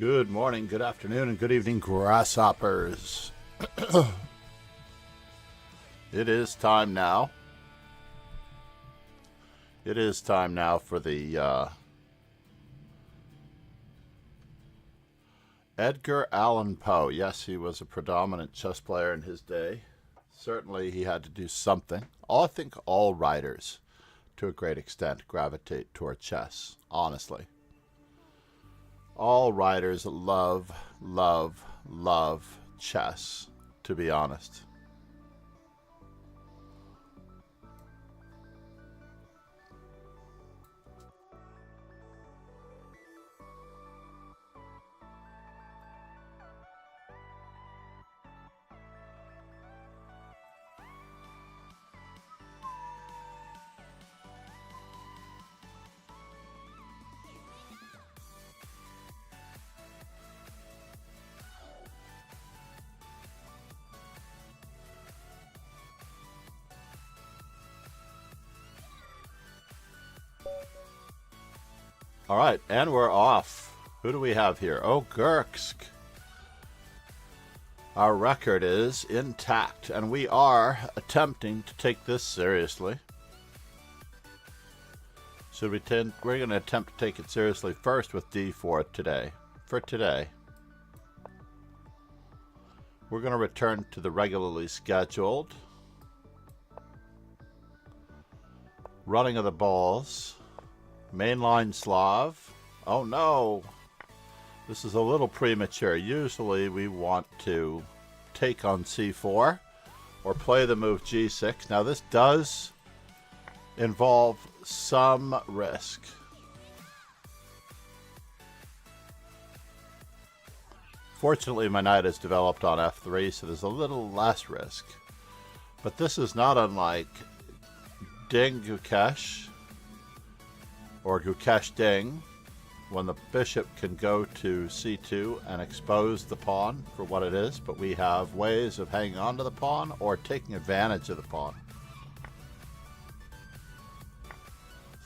Good morning, good afternoon, and good evening, grasshoppers. It is time now. It is time now for the Edgar Allan Poe. Yes, he was a predominant chess player in his day. Certainly he had to do something. I think all writers, to a great extent, gravitate toward chess, honestly. All writers love chess, to be honest. All right, and we're off. Who do we have here? Oh, Gurksk. Our record is intact, and we are attempting to take this seriously. We're going to attempt to take it seriously first with d4 today. For today, we're going to return to the regularly scheduled running of the balls. Mainline Slav. Oh no! This is a little premature. Usually we want to take on c4 or play the move g6. Now this does involve some risk. Fortunately, my knight has developed on f3, so there's a little less risk. But this is not unlike Ding Gukesh or Gukesh Ding, when the bishop can go to c2 and expose the pawn for what it is, but we have ways of hanging on to the pawn or taking advantage of the pawn.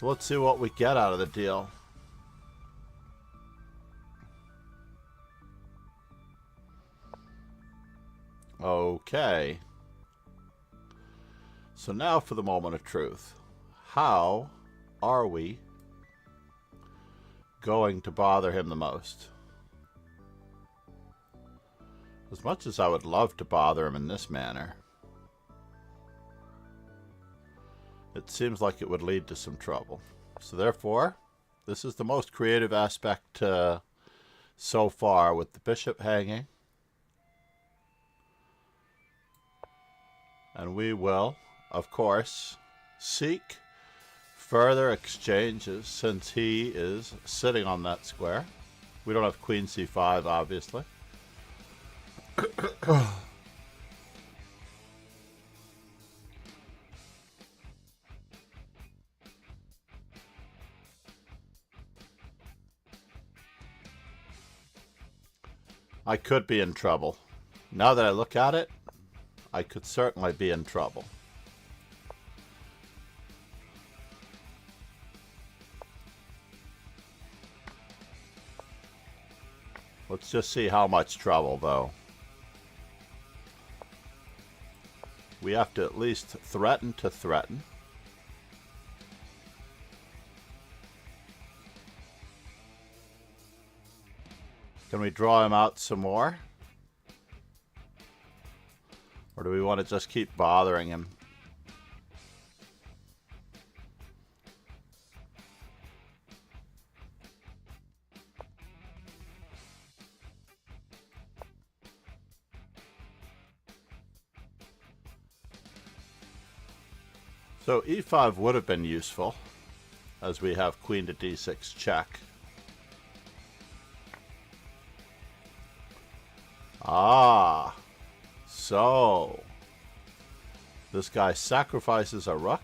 So let's see what we get out of the deal. Okay. So now for the moment of truth. How are we going to bother him the most? As much as I would love to bother him in this manner, it seems like it would lead to some trouble. So therefore, this is the most creative aspect so far, with the bishop hanging. And we will, of course, seek further exchanges since he is sitting on that square. We don't have queen c5, obviously. I could be in trouble. Now that I look at it, I could certainly be in trouble. Let's just see how much trouble, though. We have to at least threaten to threaten. Can we draw him out some more? Or do we want to just keep bothering him? So e5 would have been useful, as we have queen to d6 check. Ah, so this guy sacrifices a rook.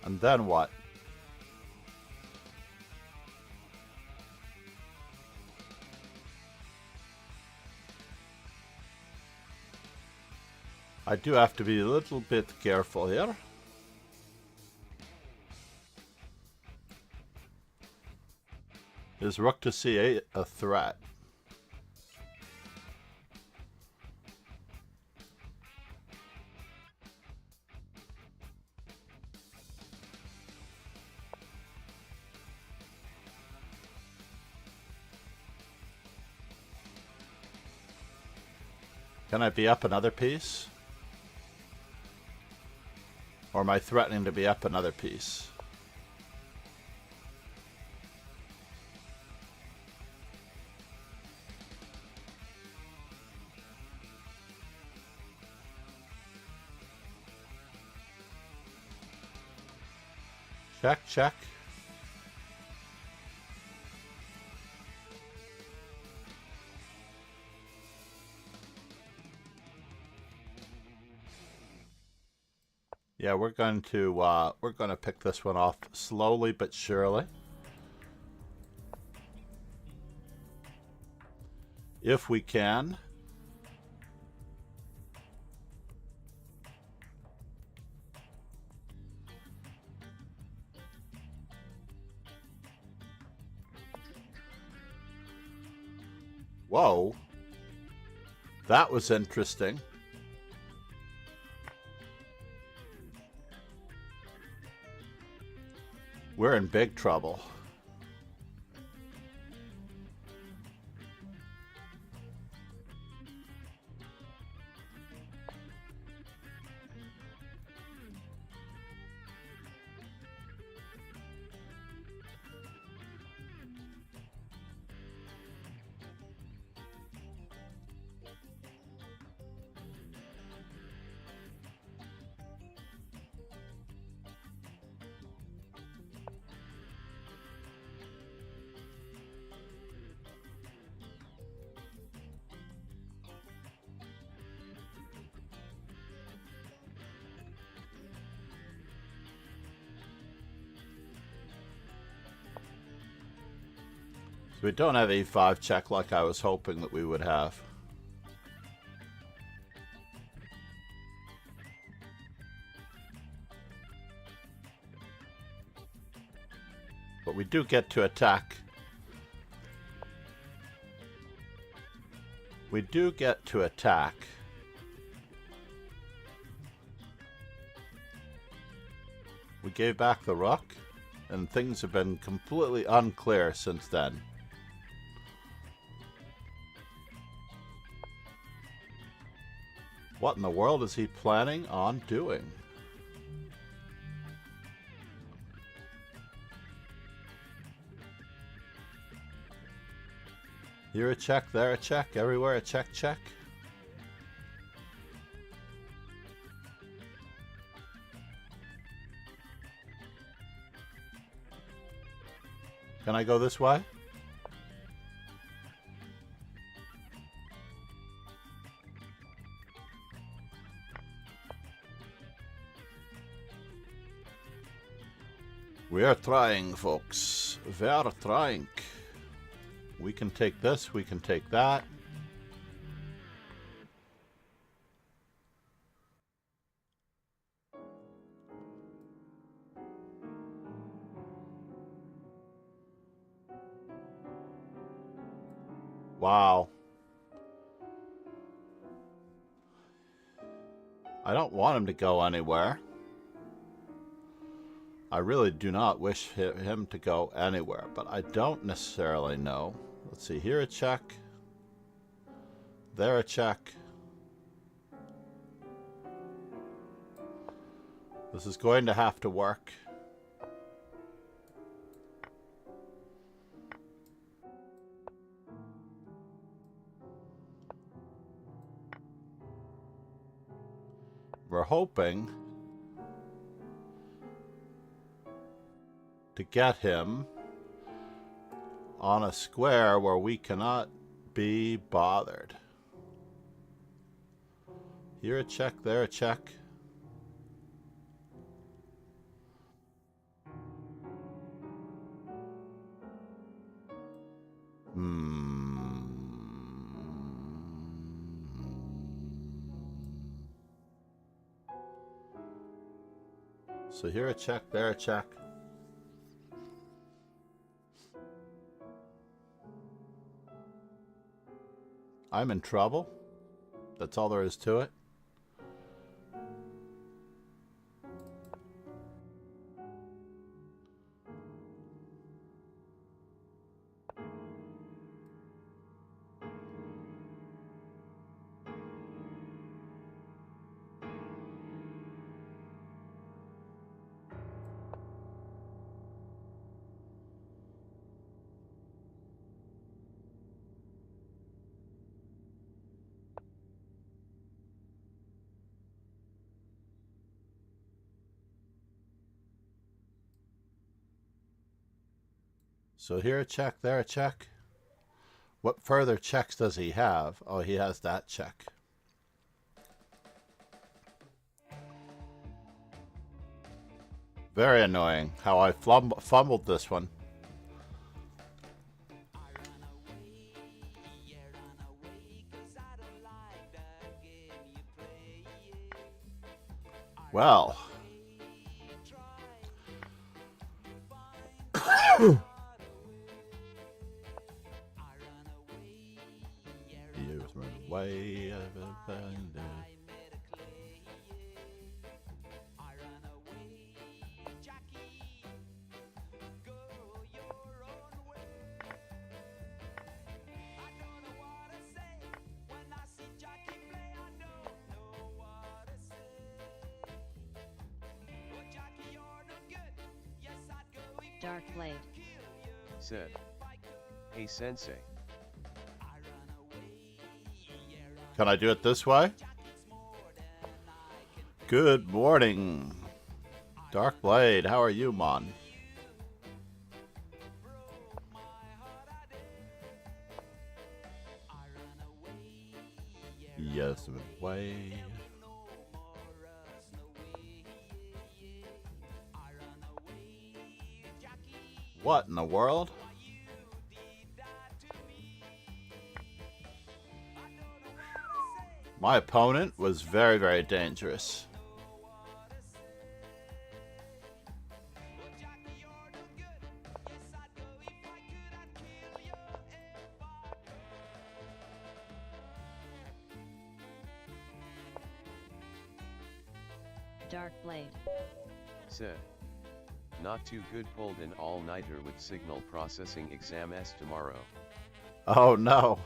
And then what? I do have to be a little bit careful here. Is rook to c8 a threat? Can I be up another piece? Or am I threatening to be up another piece? Check, check. Yeah, we're going to pick this one off slowly but surely. If we can. Whoa. That was interesting. We're in big trouble. So we don't have e5 check like I was hoping that we would have. But we do get to attack. We do get to attack. We gave back the rook, and things have been completely unclear since then. What in the world is he planning on doing? Here a check, there a check, everywhere a check, check. Can I go this way? We are trying, folks. We are trying. We can take this, we can take that. Wow. I don't want him to go anywhere. I really do not wish him to go anywhere, but I don't necessarily know. Let's see, here a check. There a check. This is going to have to work. We're hoping to get him on a square where we cannot be bothered. Here a check, there a check. So here a check, there a check. I'm in trouble. That's all there is to it. So here a check, there a check. What further checks does he have? Oh, he has that check. Very annoying how I fumbled this one. Well. Way of a bandit. Dark Blade said, "Hey Sensei. Can I do it this way? Good morning. Dark Blade, how are you, Mon? Yes, way. What in the world? My opponent was very, very dangerous. Dark Blade said, "Not too good, pulled an all-nighter with signal processing exam S tomorrow." Oh no.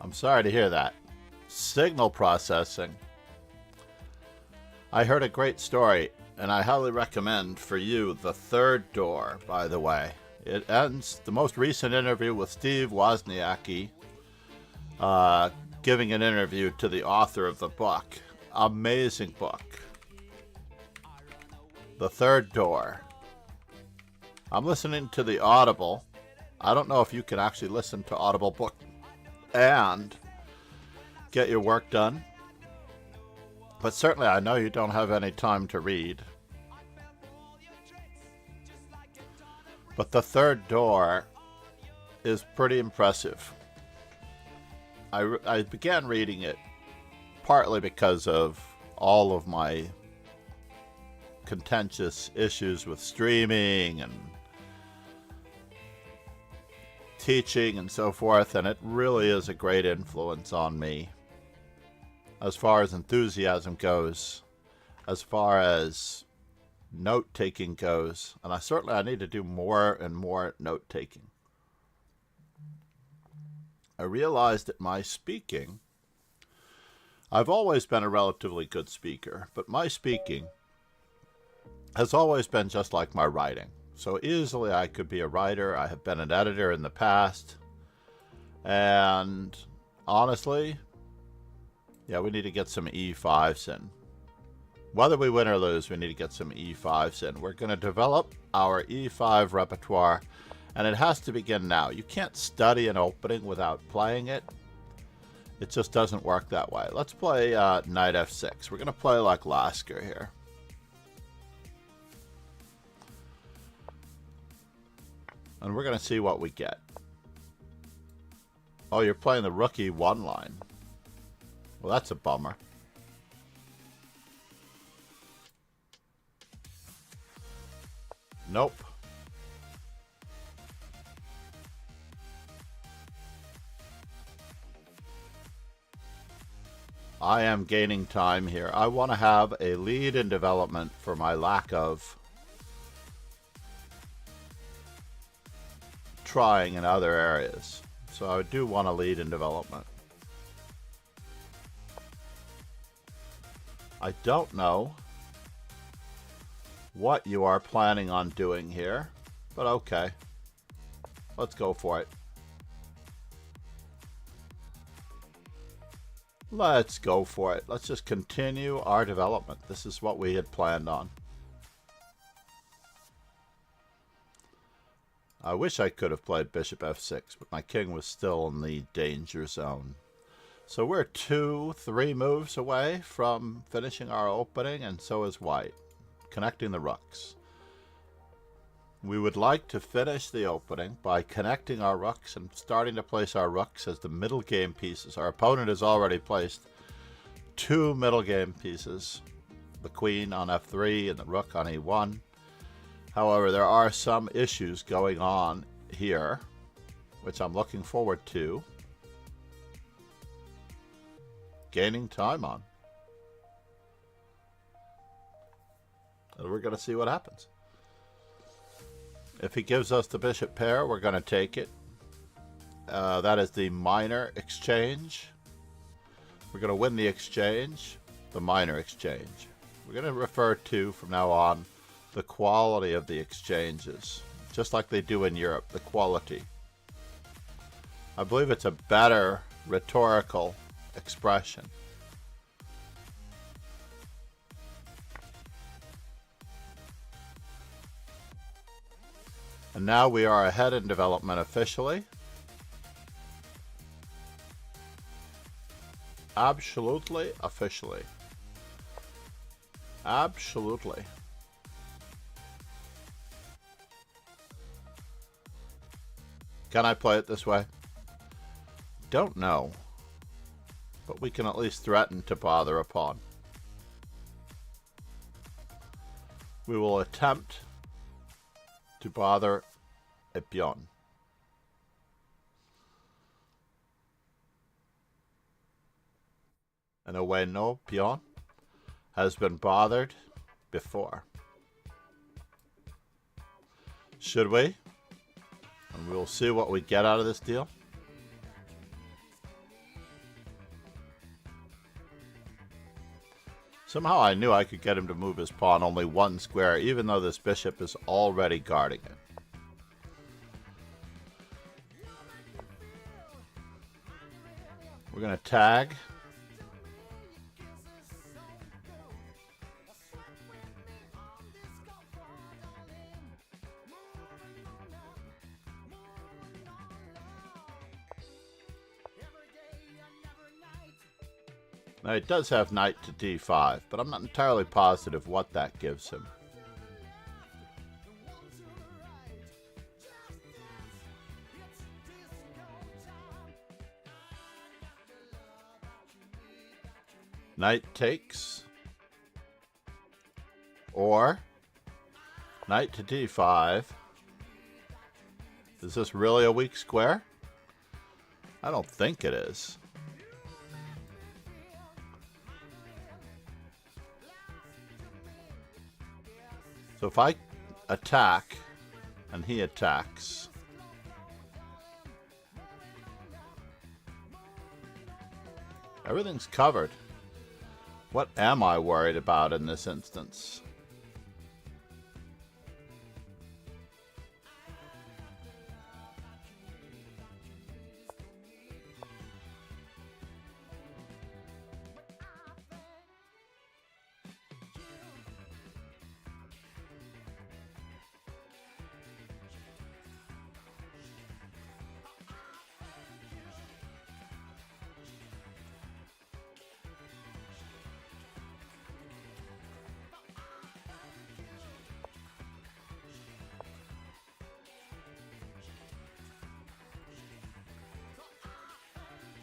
I'm sorry to hear that. Signal processing. I heard a great story, and I highly recommend for you The Third Door, by the way. It ends the most recent interview with Steve Wozniacki, giving an interview to the author of the book. Amazing book. The Third Door. I'm listening to the Audible. I don't know if you can actually listen to Audible book and get your work done. But certainly I know you don't have any time to read. But The Third Door is pretty impressive. I began reading it partly because of all of my contentious issues with streaming and teaching and so forth, and it really is a great influence on me as far as enthusiasm goes, as far as note-taking goes, and I need to do more and more note-taking. I realized that my speaking, I've always been a relatively good speaker, but my speaking has always been just like my writing. So easily I could be a writer. I have been an editor in the past. And honestly, yeah, we need to get some E5s in. Whether we win or lose, we need to get some E5s in. We're going to develop our E5 repertoire, and it has to begin now. You can't study an opening without playing it. It just doesn't work that way. Let's play Knight F6. We're going to play like Lasker here. And we're going to see what we get. Oh, you're playing the rookie one line. Well, that's a bummer. Nope. I am gaining time here. I want to have a lead in development for my lack of trying in other areas. So I do want to lead in development. I don't know what you are planning on doing here, but okay. Let's go for it. Let's go for it. Let's just continue our development. This is what we had planned on. I wish I could have played bishop f6, but my king was still in the danger zone. So we're 2-3 moves away from finishing our opening, and so is white, connecting the rooks. We would like to finish the opening by connecting our rooks and starting to place our rooks as the middle game pieces. Our opponent has already placed 2 middle game pieces, the queen on f3 and the rook on e1. However, there are some issues going on here, which I'm looking forward to gaining time on. And we're going to see what happens. If he gives us the bishop pair, we're going to take it. That is the minor exchange. We're going to win the exchange, the minor exchange. We're going to refer to, from now on, the quality of the exchanges, just like they do in Europe, the quality. I believe it's a better rhetorical expression. And now we are ahead in development officially. Absolutely, officially. Absolutely. Can I play it this way? Don't know. But we can at least threaten to bother a pawn. We will attempt to bother a pawn. And away, no pawn has been bothered before. Should we? And we'll see what we get out of this deal. Somehow I knew I could get him to move his pawn only 1 square, even though this bishop is already guarding it. We're going to tag. Now, it does have knight to d5, but I'm not entirely positive what that gives him. Knight takes, or knight to d5. Is this really a weak square? I don't think it is. So if I attack and he attacks, everything's covered. What am I worried about in this instance?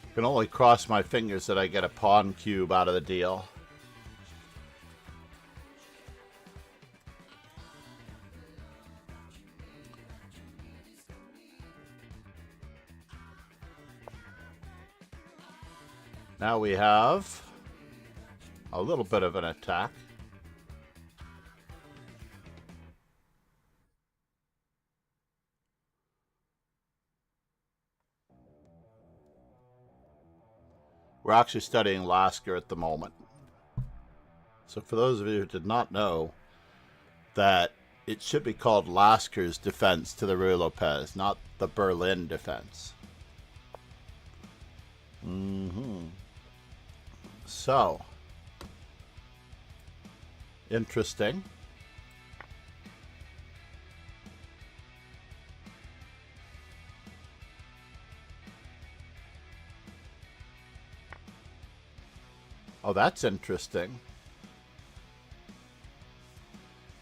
I can only cross my fingers that I get a pawn cube out of the deal. Now we have a little bit of an attack. We're actually studying Lasker at the moment. So for those of you who did not know, that it should be called Lasker's defense to the Rue Lopez, not the Berlin defense. So, interesting. Oh, that's interesting.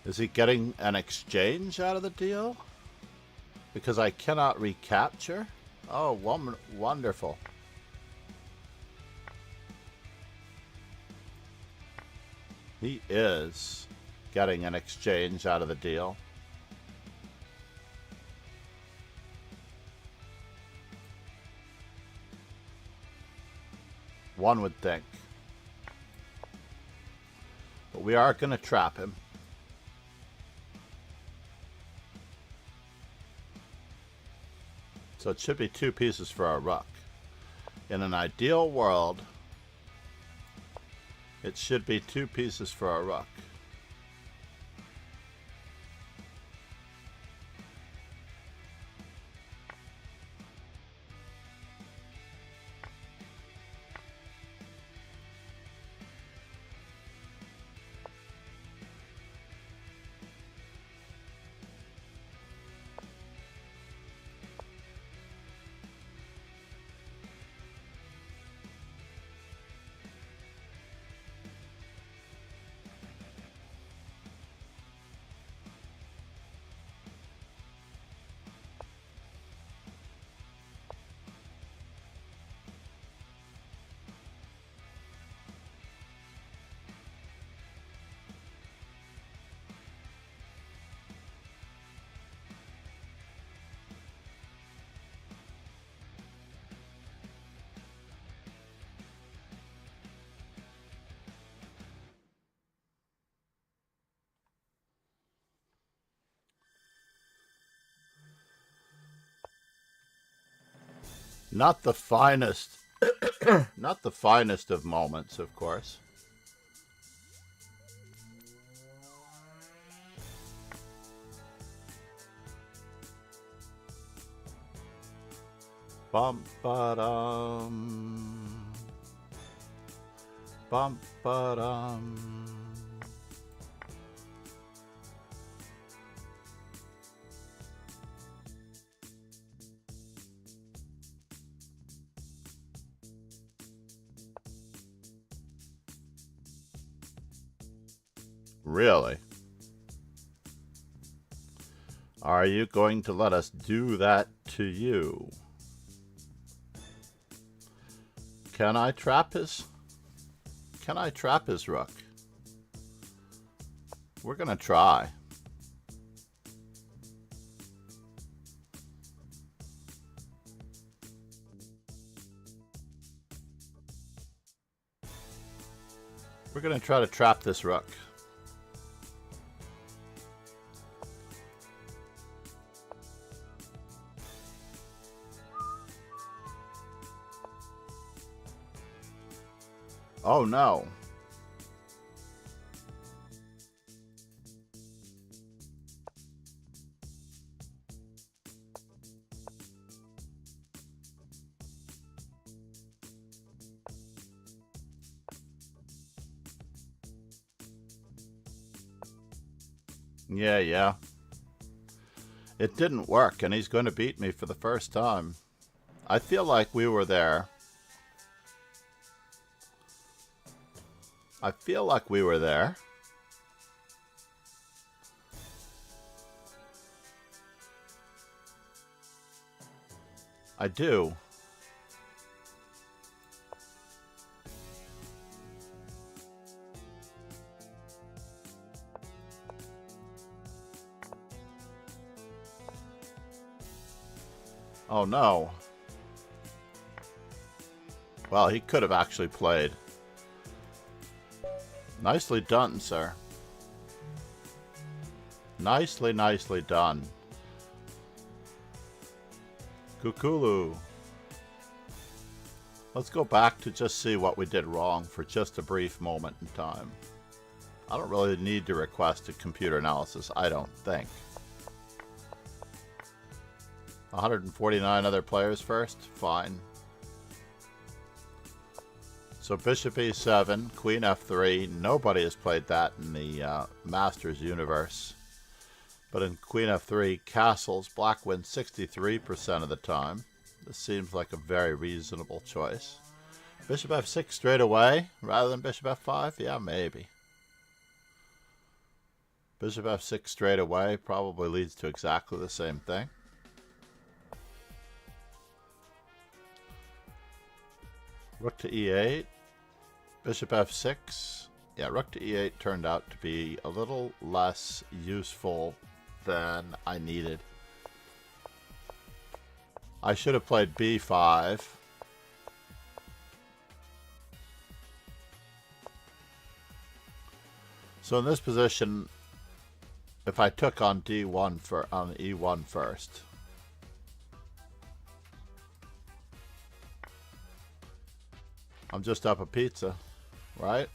Is he getting an exchange out of the deal? Because I cannot recapture? Oh, wonderful. He is getting an exchange out of the deal. One would think. But we are going to trap him. So it should be 2 pieces for our rook. In an ideal world, it should be 2 pieces for our rook. Not the finest, not the finest of moments, of course. Bum ba dum. Bum ba dum. Really? Are you going to let us do that to you? Can I trap his rook? We're gonna try. We're gonna try to trap this rook. Oh no. Yeah. It didn't work, and he's going to beat me for the first time. I feel like we were there. I feel like we were there. I do. Oh no. Well, he could have actually played. Nicely done, sir. Nicely, nicely done. Kukulu. Let's go back to just see what we did wrong for just a brief moment in time. I don't really need to request a computer analysis, I don't think. 149 other players first? Fine. So bishop e7, queen f3. Nobody has played that in the Masters universe. But in queen f3, castles, black wins 63% of the time. This seems like a very reasonable choice. Bishop f6 straight away, rather than bishop f5? Yeah, maybe. Bishop f6 straight away probably leads to exactly the same thing. Rook to e8. Bishop f6. Yeah, rook to e8 turned out to be a little less useful than I needed. I should have played b5. So in this position, if I took on d1 on e1 first, I'm just up a pizza, right?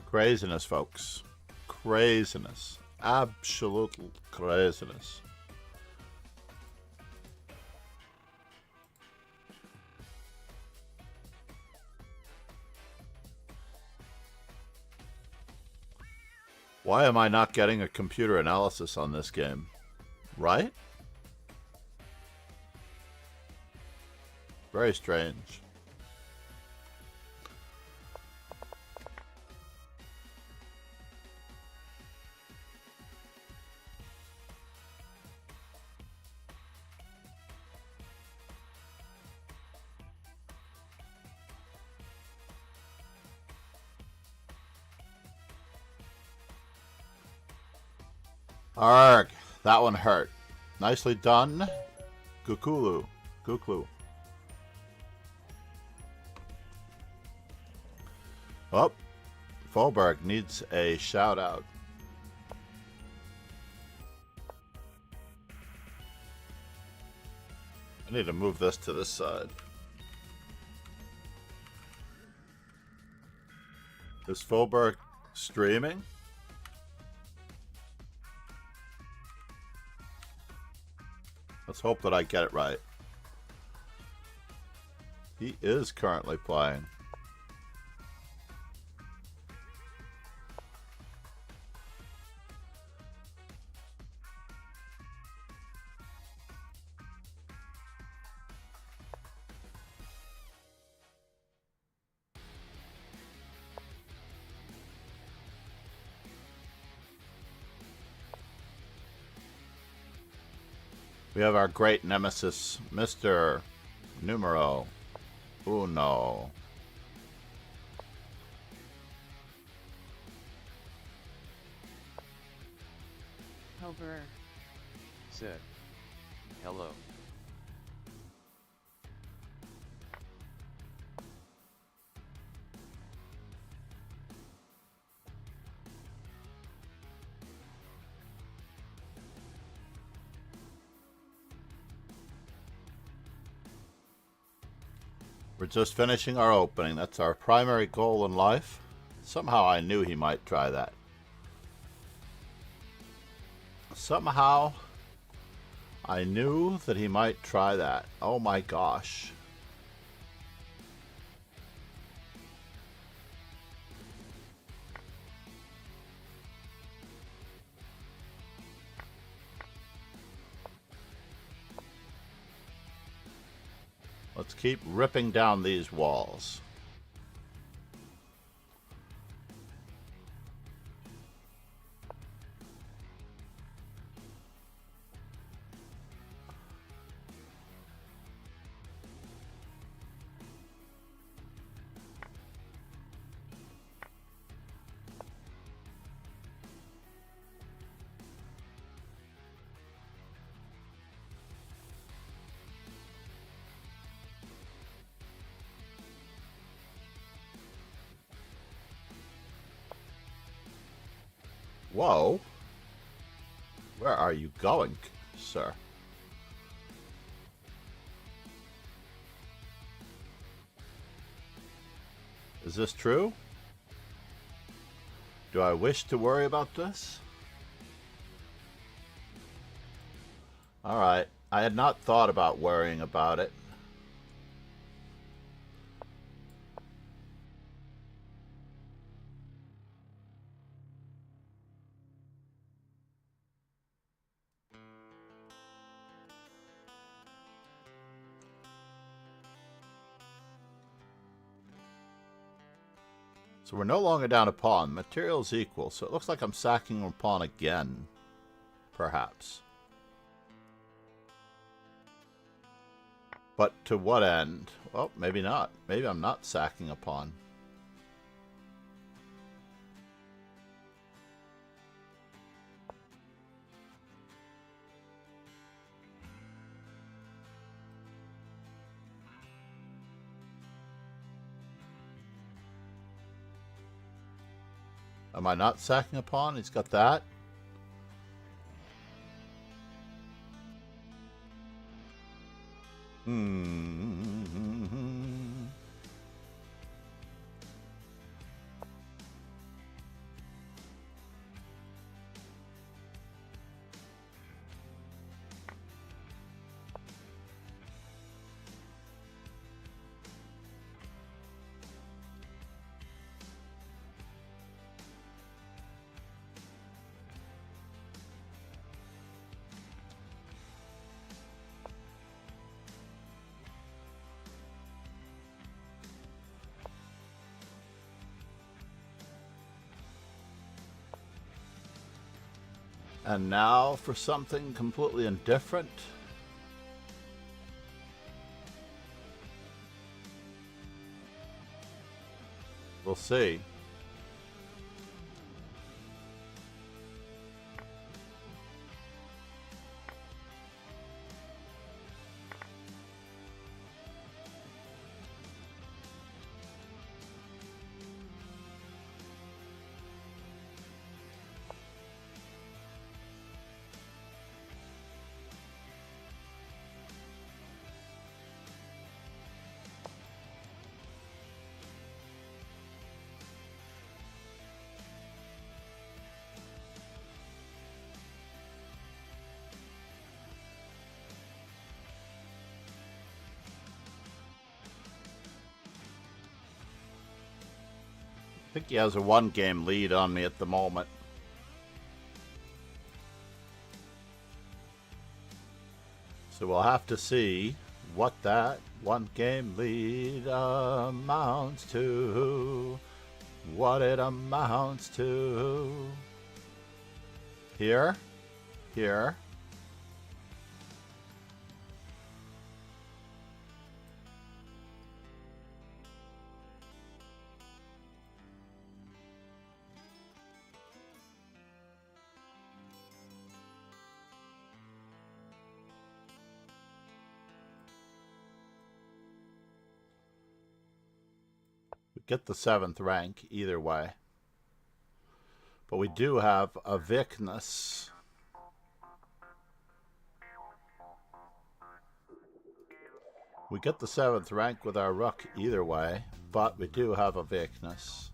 Craziness, folks. Craziness. Absolute craziness. Why am I not getting a computer analysis on this game? Right? Very strange. Arg, that one hurt. Nicely done. Kukulu. Kuklu. Oh, Faubourg needs a shout out. I need to move this to this side. Is Faubourg streaming? Let's hope that I get it right. He is currently playing. We have our great nemesis, Mr. Numero Uno. Over. Said. Hello. We're just finishing our opening. That's our primary goal in life. Somehow I knew he might try that. Somehow I knew that he might try that. Oh my gosh. Let's keep ripping down these walls. Whoa. Where are you going, sir? Is this true? Do I wish to worry about this? Alright, I had not thought about worrying about it. So we're no longer down a pawn. Material's equal, so it looks like I'm sacking a pawn again. Perhaps. But to what end? Well, maybe not. Maybe I'm not sacking a pawn. Am I not sacking a pawn? He's got that. And now for something completely indifferent. We'll see. I think he has a one-game lead on me at the moment. So we'll have to see what that one-game lead amounts to. What it amounts to. Here. Here. Get the 7th rank either way. But we do have a Vicness. We get the 7th rank with our Rook either way, but we do have a Vicness.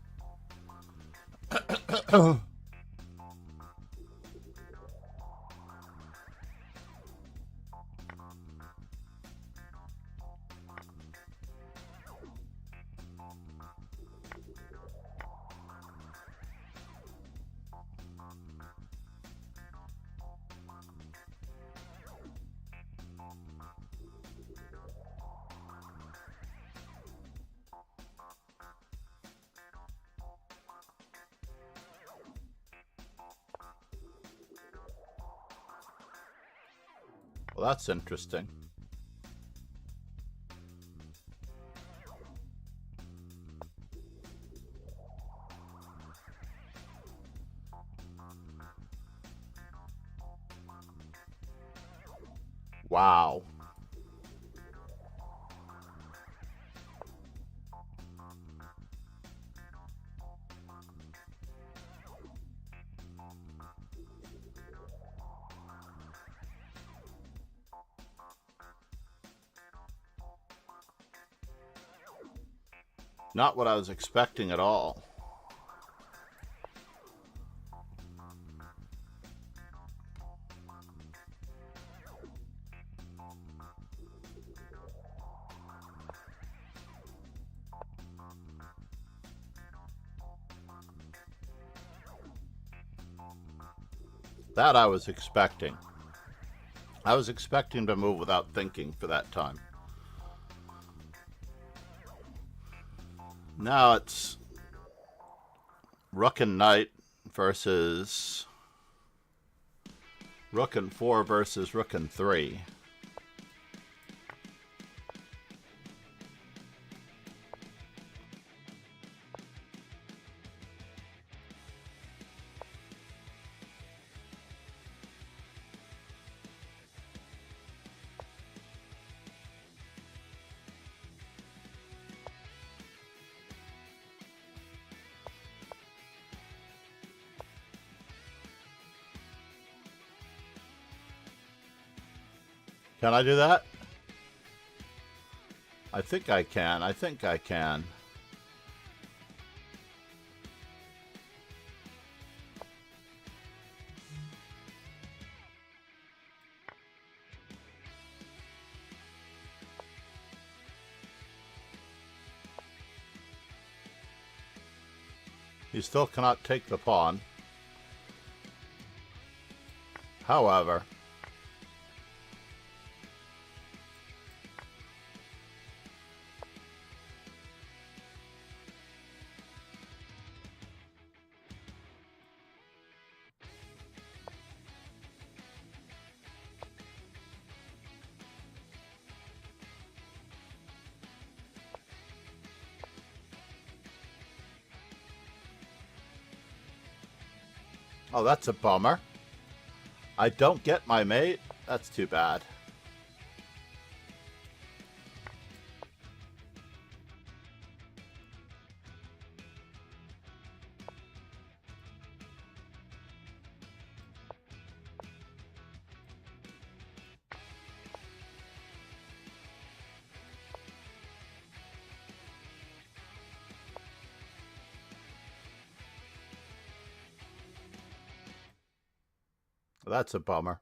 Well, that's interesting. Wow. Not what I was expecting at all. That I was expecting. I was expecting to move without thinking for that time. Now it's Rook and Knight versus Rook and 4 versus Rook and 3. Can I do that? I think I can. I think I can. He still cannot take the pawn. However, oh, that's a bummer. I don't get my mate. That's too bad. That's a bummer.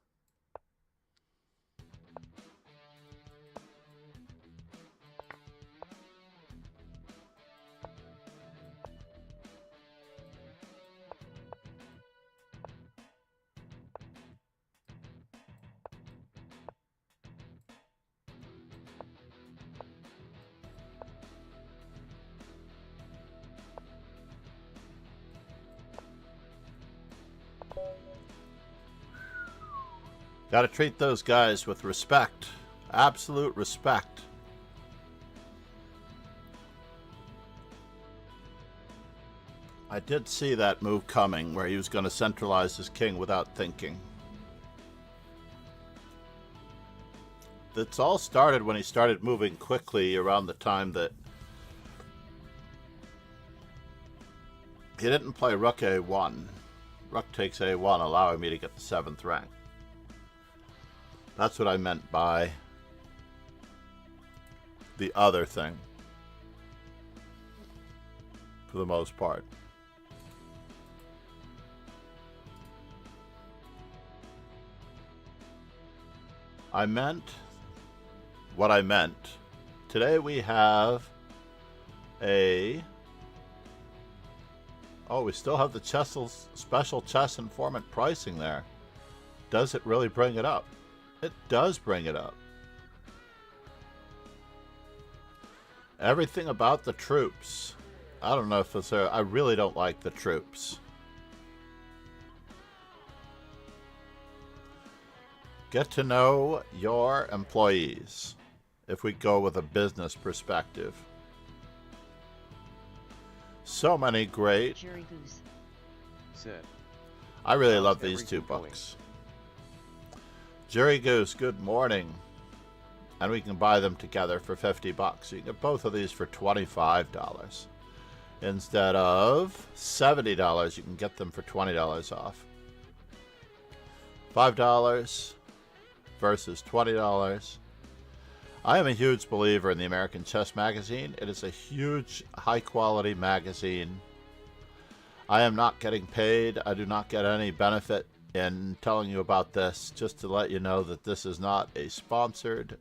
Got to treat those guys with respect. Absolute respect. I did see that move coming where he was going to centralize his king without thinking. It's all started when he started moving quickly around the time that he didn't play Rook A1. Rook takes A1, allowing me to get the 7th rank. That's what I meant by the other thing, for the most part. I meant what I meant. Today we have a... Oh, we still have the special chess informant pricing there. Does it really bring it up? It does bring it up. Everything about the troops. I don't know if it's there. I really don't like the troops. Get to know your employees. If we go with a business perspective. So many great. Jury Goose. Set. I really love these two books. Jury Goose, good morning. And we can buy them together for $50. You can get both of these for $25. Instead of $70, you can get them for $20 off. $5 versus $20. I am a huge believer in the American Chess Magazine. It is a huge, high-quality magazine. I am not getting paid. I do not get any benefit in telling you about this, just to let you know that this is not a sponsored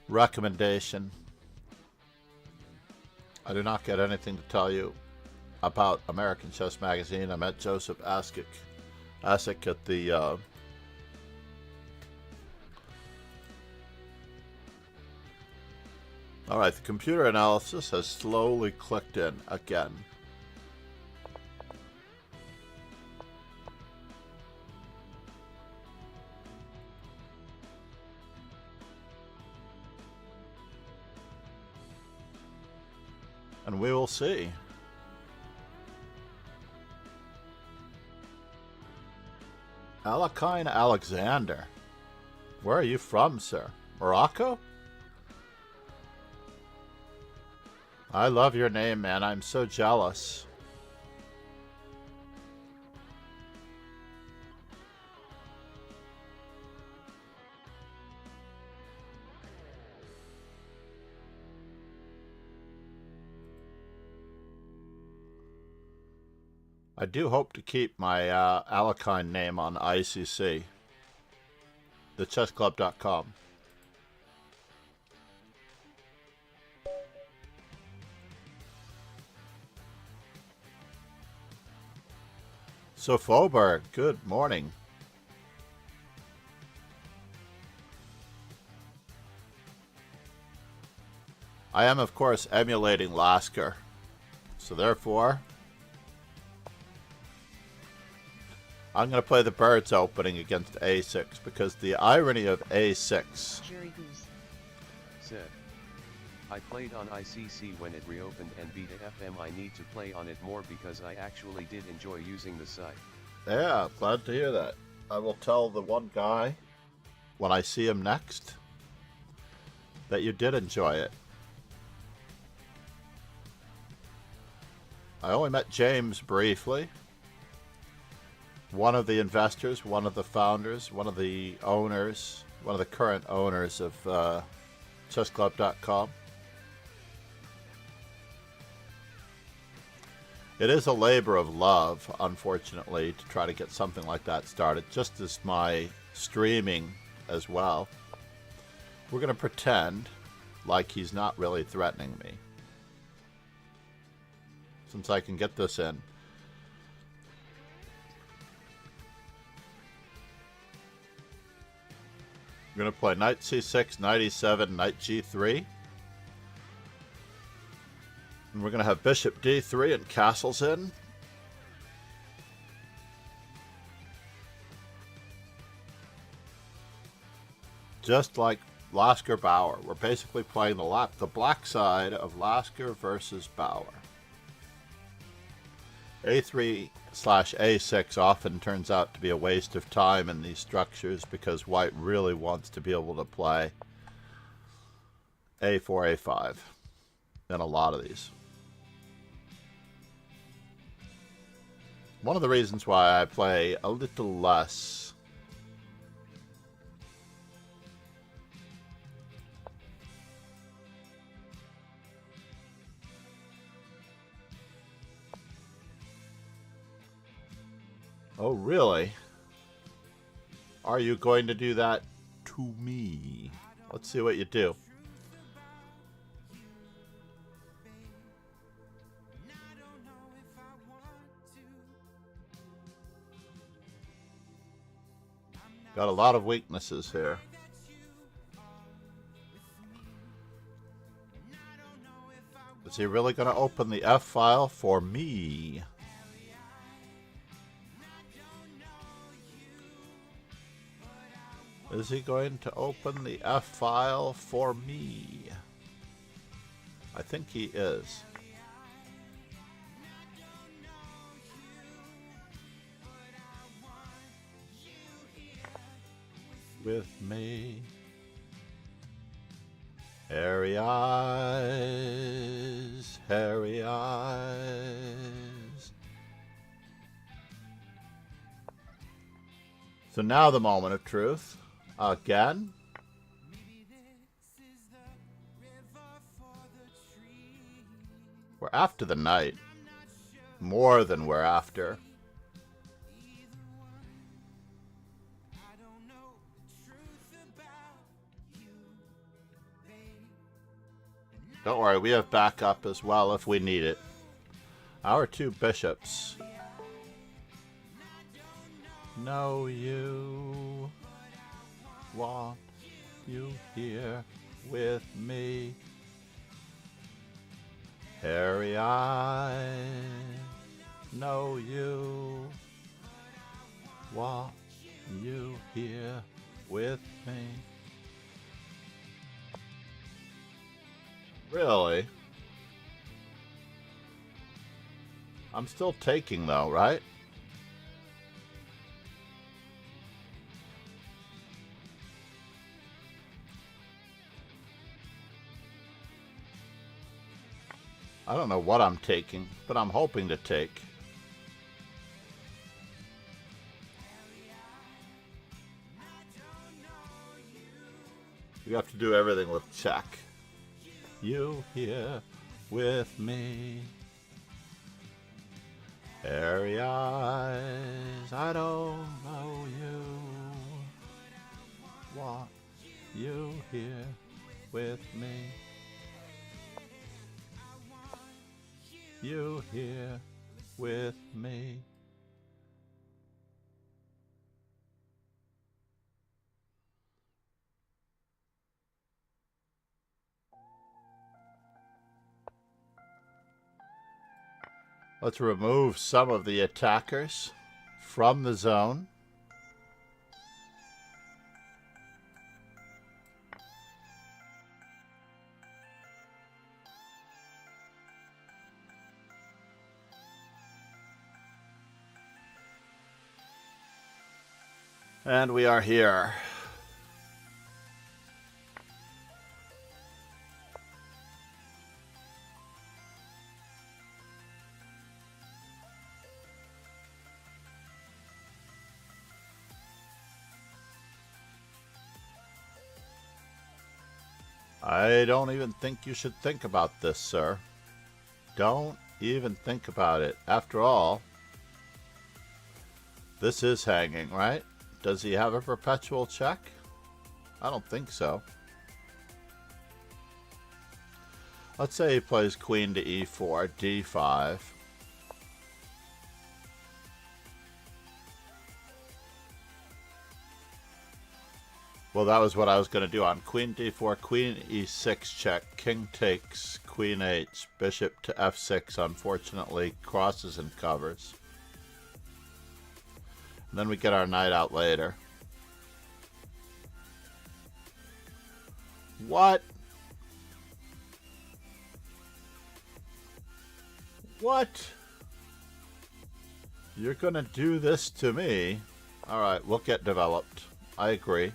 recommendation. I do not get anything to tell you about American Chess Magazine. I met Joseph Asic at the Alright, the computer analysis has slowly clicked in again. And we will see. Alakine Alexander. Where are you from, sir? Morocco? I love your name, man. I'm so jealous. I do hope to keep my Alakine name on ICC. TheChessClub.com. So Foberg, good morning. I am, of course, emulating Lasker. So therefore, I'm going to play the Birds opening against A6, because the irony of A6. Jerry Goose said, I played on ICC when it reopened and beat FM. I need to play on it more because I actually did enjoy using the site. Yeah, glad to hear that. I will tell the one guy when I see him next that you did enjoy it. I only met James briefly. One of the investors, one of the founders, one of the owners, one of the current owners of ChessClub.com. It is a labor of love, unfortunately, to try to get something like that started, just as my streaming as well. We're going to pretend like he's not really threatening me, since I can get this in. We're going to play knight c6, knight e7, knight g3. And we're going to have bishop d3 and castles in. Just like Lasker Bauer. We're basically playing the black side of Lasker versus Bauer. A3/A6 often turns out to be a waste of time in these structures because white really wants to be able to play A4, A5 in a lot of these. One of the reasons why I play a little less Oh, really? Are you going to do that to me? Let's see what you do. Got a lot of weaknesses here. Is he really going to open the F file for me? Is he going to open the F file for me? I think he is. With me. Hairy eyes, hairy eyes. So now the moment of truth. Again. We're after the knight. More than we're after. Don't worry, we have backup as well if we need it. Our 2 bishops. Know you want you here with me. Harry, I know you want you here with me. Really? I'm still taking though, right? I don't know what I'm taking, but I'm hoping to take. You have to do everything with check. You here with me. Hairy eyes, I don't know you. Want you here with me. You here with me. Let's remove some of the attackers from the zone. And we are here. I don't even think you should think about this, sir. Don't even think about it. After all, this is hanging, right? Does he have a perpetual check? I don't think so. Let's say he plays queen to e4, d5. Well, that was what I was going to do on queen d4, queen e6 check, king takes, queen h, bishop to f6, unfortunately, crosses and covers. And then we get our knight out later. What? What? You're going to do this to me? Alright, we'll get developed. I agree.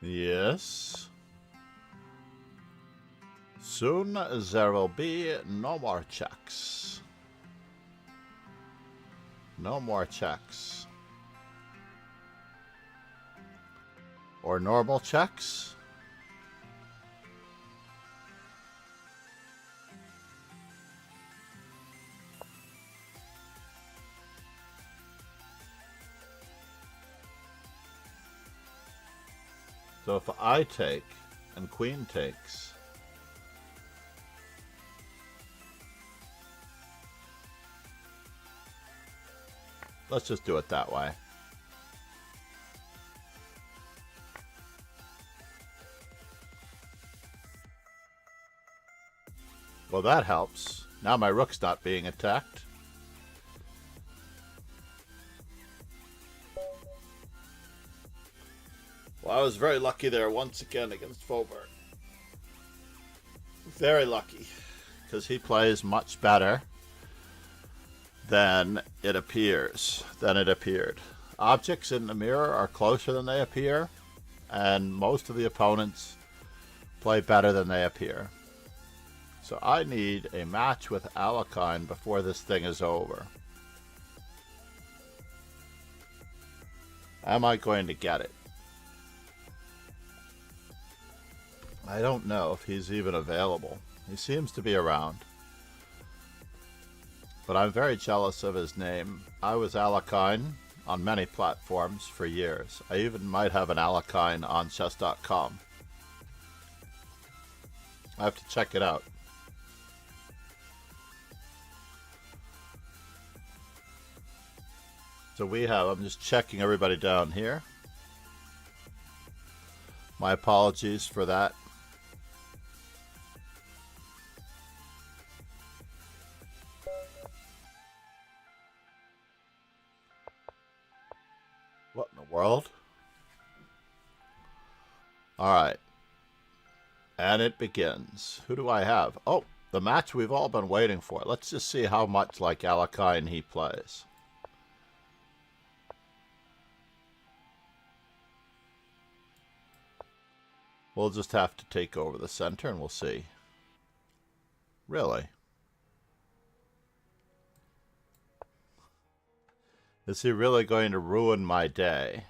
Yes. Soon there will be no more checks. No more checks. Or normal checks. So if I take and queen takes, let's just do it that way. Well, that helps. Now my rook's not being attacked. Well, I was very lucky there once again against Faubourg. Very lucky, because he plays much better than it appeared. Objects in the mirror are closer than they appear, and most of the opponents play better than they appear. So I need a match with Allan before this thing is over. Am I going to get it? I don't know if he's even available. He seems to be around. But I'm very jealous of his name. I was Allan on many platforms for years. I even might have an Allan on chess.com. I have to check it out. So I'm just checking everybody down here. My apologies for that. What in the world? Alright. And it begins. Who do I have? Oh, the match we've all been waiting for. Let's just see how much like Allan he plays. We'll just have to take over the center and we'll see. Really? Is he really going to ruin my day?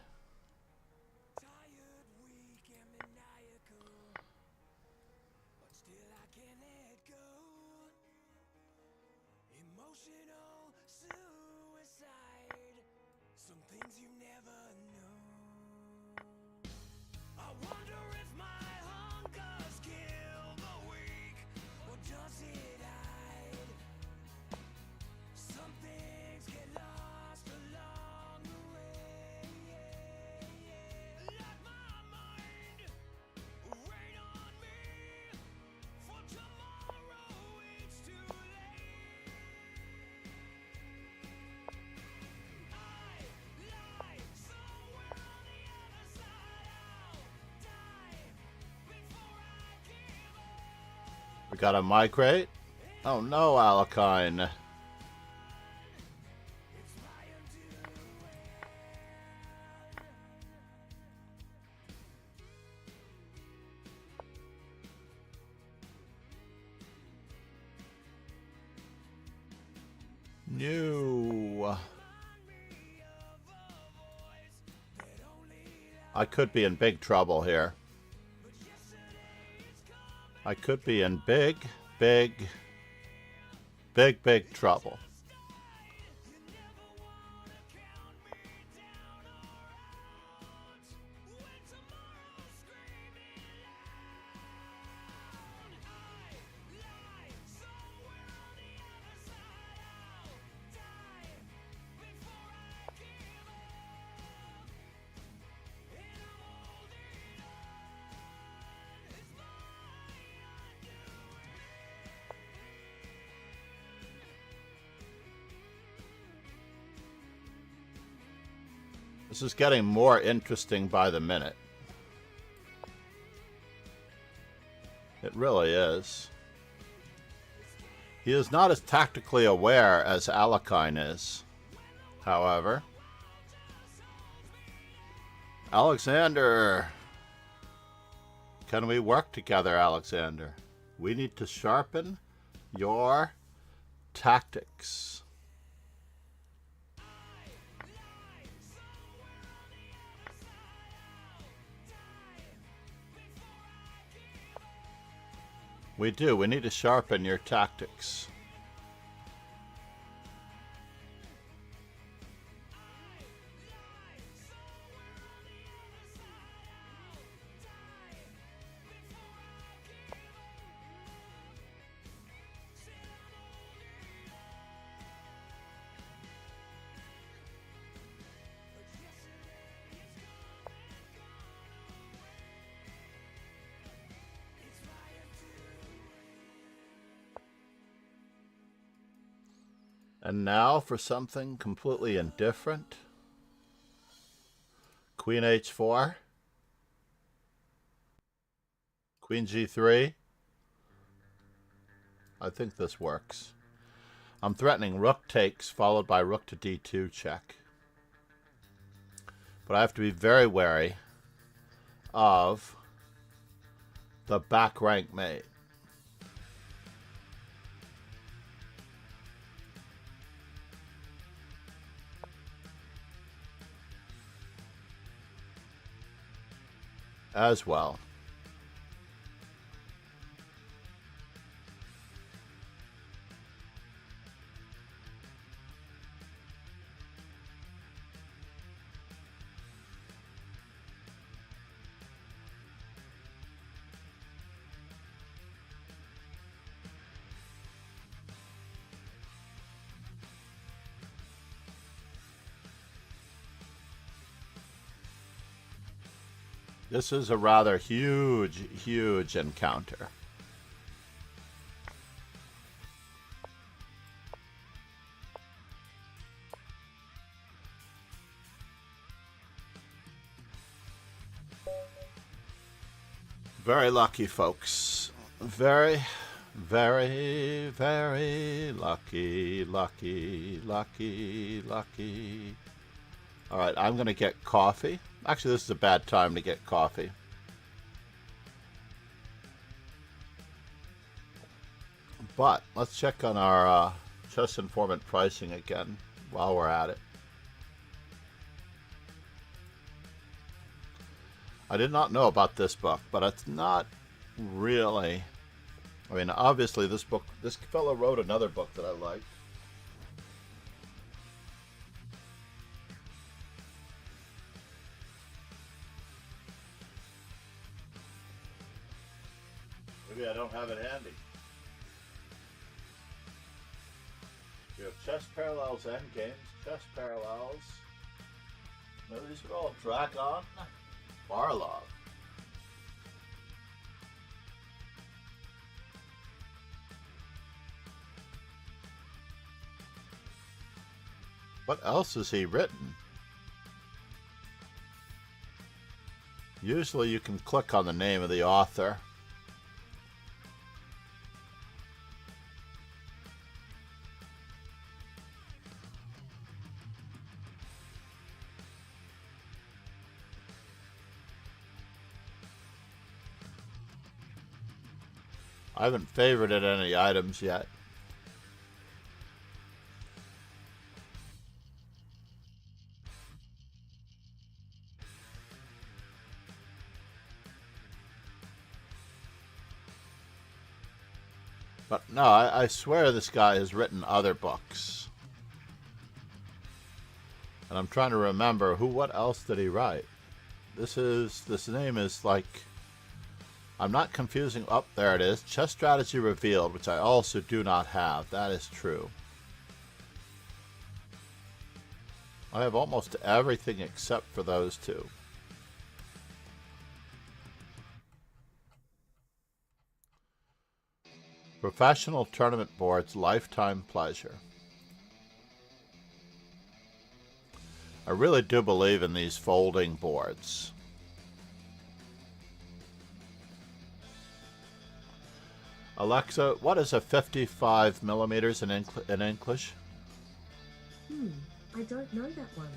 We gotta migrate. Oh no, Allan. No. I could be in big trouble here. I could be in big trouble. This is getting more interesting by the minute. It really is. He is not as tactically aware as Allan is, however. Alexander! Can we work together, Alexander? We need to sharpen your tactics. We do. We need to sharpen your tactics. And now for something completely indifferent. Queen h4. Queen g3. I think this works. I'm threatening rook takes, followed by rook to d2 check. But I have to be very wary of the back rank mate. As well. This is a rather huge encounter. Very lucky, folks. Very lucky. All right, I'm going to get coffee. Actually, this is a bad time to get coffee. But let's check on our chess informant pricing again while we're at it. I did not know about this book, but it's not really... I mean, obviously this fellow wrote another book that I liked. Maybe I don't have it handy. You have Chess Parallels Endgames, Chess Parallels. No, these are all Dragon, Barlog. What else has he written? Usually you can click on the name of the author. I haven't favorited any items yet. But no, I swear this guy has written other books. And I'm trying to remember what else did he write? This name is like, I'm not confusing, oh, there it is. Chess Strategy Revealed, which I also do not have. That is true. I have almost everything except for those two. Professional Tournament Boards, Lifetime Pleasure. I really do believe in these folding boards. Alexa, what is a 55 millimeters in English? I don't know that one.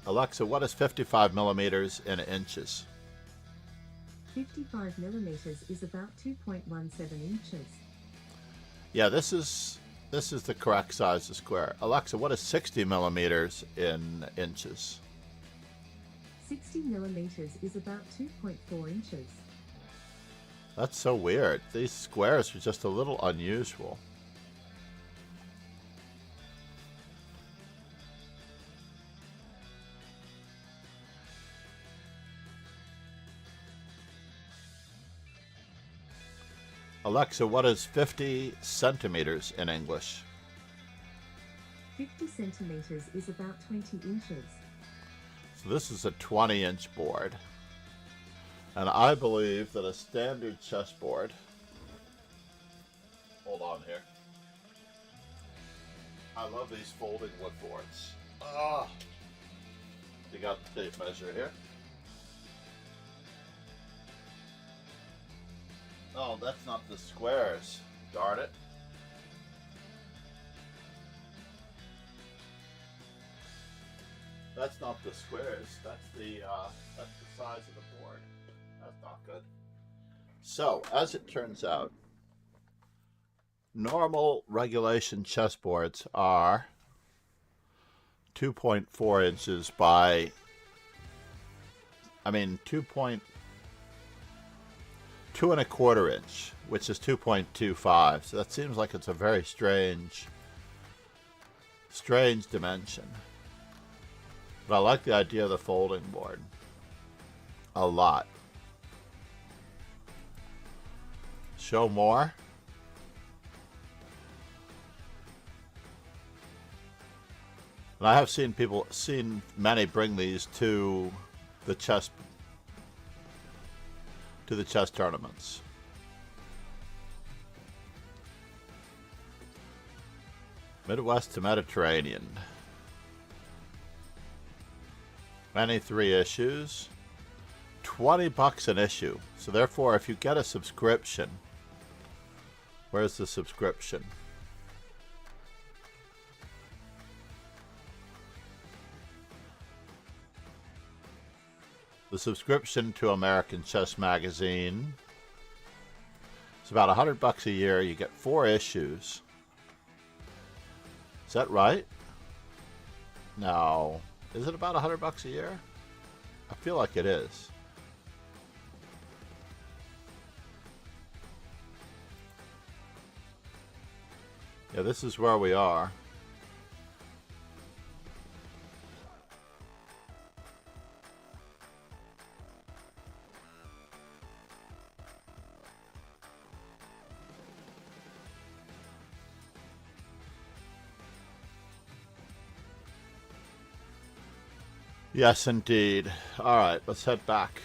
Alexa, what is 55 millimeters in inches? 55 millimeters is about 2.17 inches. Yeah, this is the correct size of square. Alexa, what is 60 millimeters in inches? 60 millimeters is about 2.4 inches. That's so weird. These squares are just a little unusual. Alexa, what is 50 centimeters in English? 50 centimeters is about 20 inches. So this is a 20-inch board. And I believe that a standard chessboard... Hold on here. I love these folding wood boards. Ah! You got the tape measure here. Oh, that's not the squares. Darn it. That's not the squares. That's the size of the board. That's not good. So, as it turns out, normal regulation chessboards are 2.4 inches by, 2.125 inch, which is 2.25. So that seems like it's a very strange dimension. But I like the idea of the folding board a lot. Show more. And I have seen many bring these to the chess tournaments. Midwest to Mediterranean. 23 issues. $20 an issue. So therefore, if you get a subscription, where's the subscription? The subscription to American Chess Magazine is about $100 a year. You get 4 issues. Is that right? No. Is it about $100 a year? I feel like it is. Yeah, this is where we are. Yes, indeed. All right, let's head back.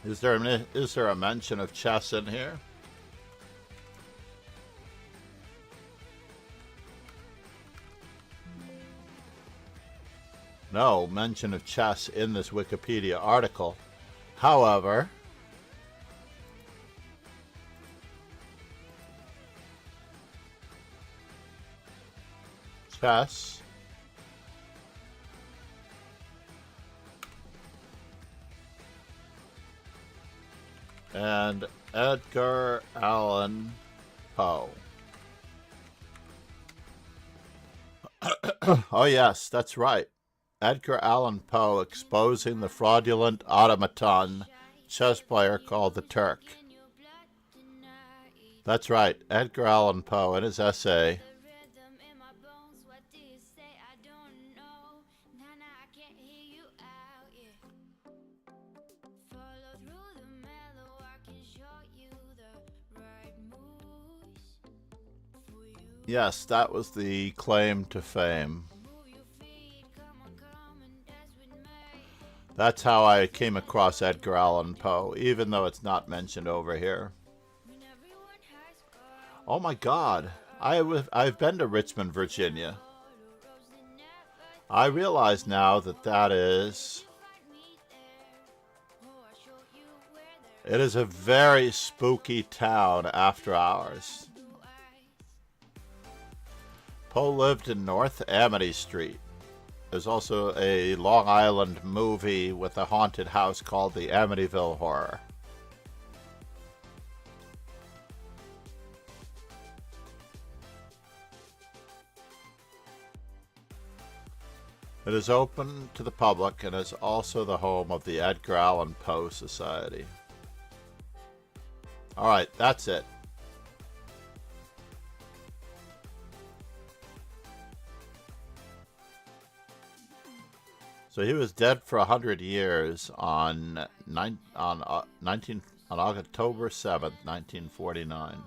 Is there a mention of chess in here? No mention of chess in this Wikipedia article. However, chess and Edgar Allan Poe. Oh yes, that's right. Edgar Allan Poe exposing the fraudulent automaton chess player called the Turk. That's right, Edgar Allan Poe in his essay Yes, that was the claim to fame. That's how I came across Edgar Allan Poe, even though it's not mentioned over here. Oh my God, I've been to Richmond, Virginia. I realize now that it is a very spooky town after hours. Poe lived in North Amity Street. There's also a Long Island movie with a haunted house called the Amityville Horror. It is open to the public and is also the home of the Edgar Allan Poe Society. Alright, that's it. So he was dead for 100 years on October 7th, 1949.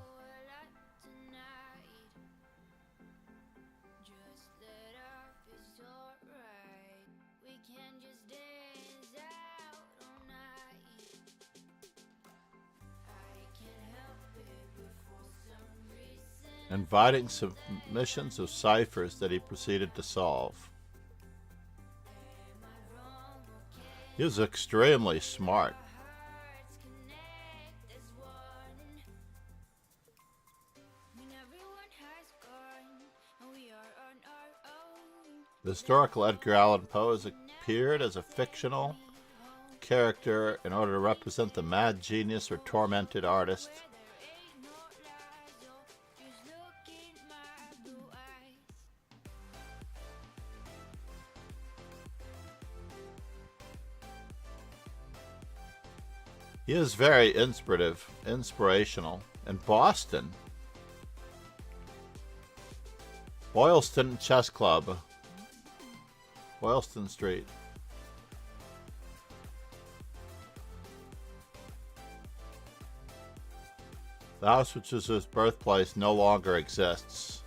Inviting submissions of ciphers that he proceeded to solve. He was extremely smart. The historical Edgar Allan Poe has appeared as a fictional character in order to represent the mad genius or tormented artist. He is very inspirational. In Boston, Boylston Chess Club, Boylston Street. The house which is his birthplace no longer exists.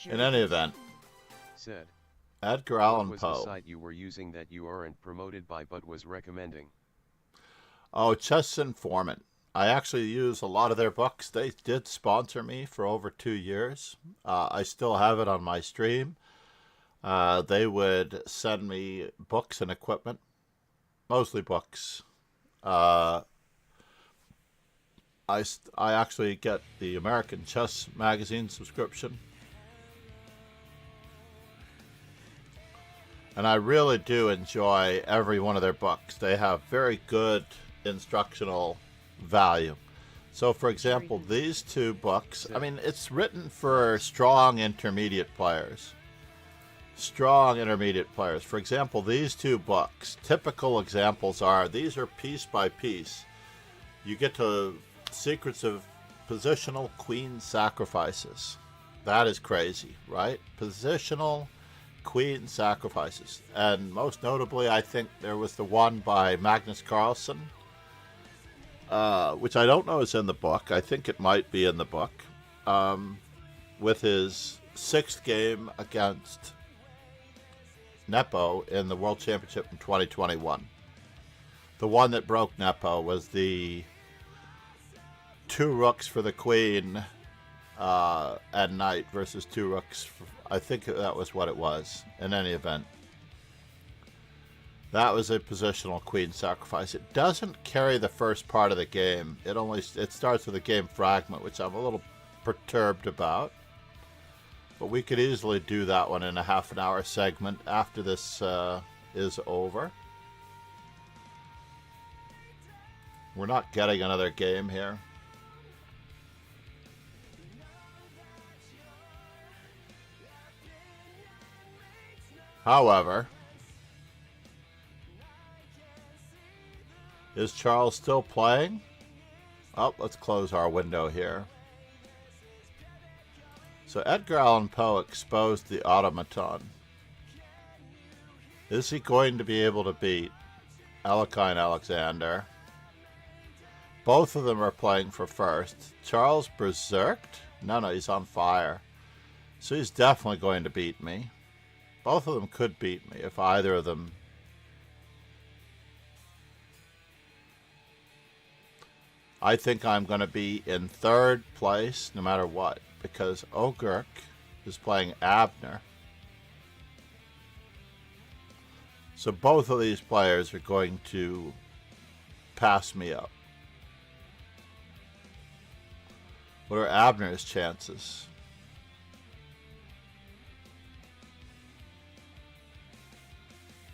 In any event, Said. Edgar What Allan was the Poe. site you were using that you aren't promoted by but was recommending? Oh, Chess Informant. I actually use a lot of their books. They did sponsor me for over 2 years. I still have it on my stream. They would send me books and equipment, mostly books. I actually get the American Chess Magazine subscription. And I really do enjoy every one of their books. They have very good instructional value. So, for example, these two books, I mean, it's written for strong intermediate players. Strong intermediate players. For example, these two books, typical examples are, these are piece by piece. You get to Secrets of Positional Queen Sacrifices. That is crazy, right? Positional Queen Sacrifices. And most notably, I think there was the one by Magnus Carlsen, which I don't know is in the book. I think it might be in the book, with his 6th game against Nepo in the World Championship in 2021. The one that broke Nepo was the 2 rooks for the queen and knight versus 2 rooks. I think that was what it was. In any event, that was a positional queen sacrifice. It doesn't carry the first part of the game. It starts with a game fragment, which I'm a little perturbed about. But we could easily do that one in a half an hour segment after this is over. We're not getting another game here. However, is Charles still playing? Oh, let's close our window here. So Edgar Allan Poe exposed the automaton. Is he going to be able to beat Alekhine Alexander? Both of them are playing for first. Charles berserked? No, he's on fire. So he's definitely going to beat me. Both of them could beat me if either of them. I think I'm going to be in 3rd place no matter what, because Ogurk is playing Abner. So both of these players are going to pass me up. What are Abner's chances?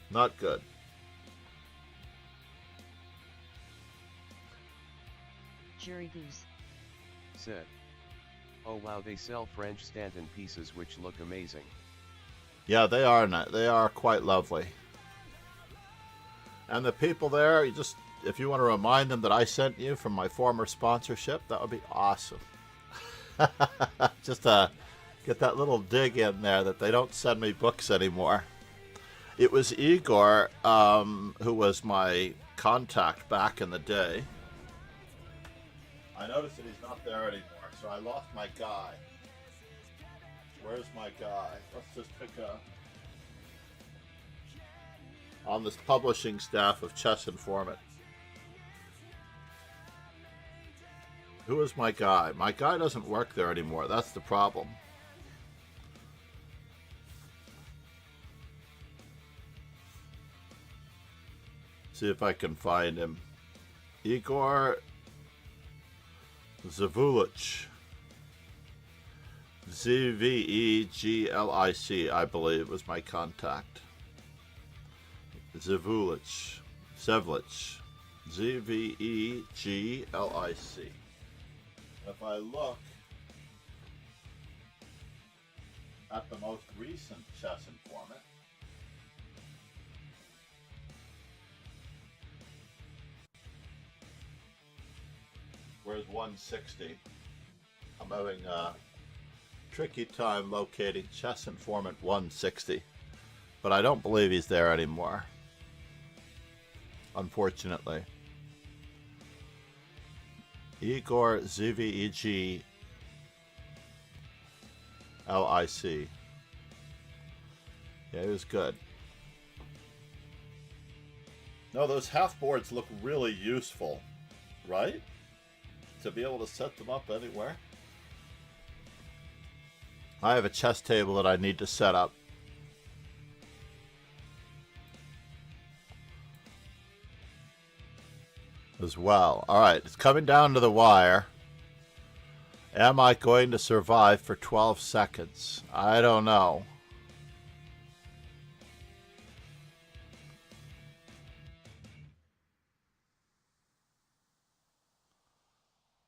Not good. Jury Goose. Said. Oh wow, they sell French Stanton pieces which look amazing. Yeah, they are quite lovely. And the people there, if you want to remind them that I sent you from my former sponsorship, that would be awesome. Just to get that little dig in there that they don't send me books anymore. It was Igor, who was my contact back in the day. I noticed that he's not there anymore, so I lost my guy. Where's my guy? Let's just pick on this publishing staff of Chess Informant. Who is my guy? My guy doesn't work there anymore. That's the problem. See if I can find him. Igor Zavulich. Zveglic, I believe, was my contact. Zvulic. Zevlich. Zveglic. If I look at the most recent chess informant, where's 160? I'm having a tricky time locating chess informant 160, but I don't believe he's there anymore, unfortunately. Igor Zveglic. LIC. Yeah, it was good. No, those half boards look really useful, right? To be able to set them up anywhere. I have a chess table that I need to set up. As well. Alright, it's coming down to the wire. Am I going to survive for 12 seconds? I don't know.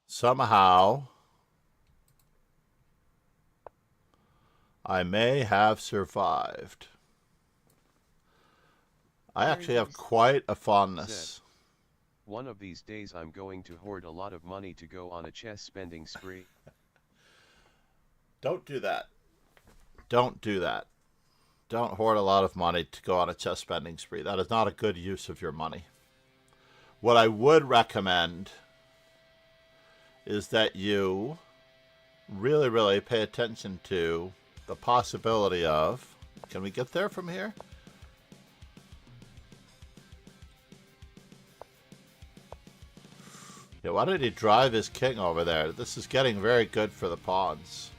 Somehow, I may have survived. I actually have quite a fondness. One of these days I'm going to hoard a lot of money to go on a chess spending spree. Don't do that. Don't do that. Don't hoard a lot of money to go on a chess spending spree. That is not a good use of your money. What I would recommend is that you really, really pay attention to the possibility of... Can we get there from here? Yeah, why did he drive his king over there? This is getting very good for the pawns.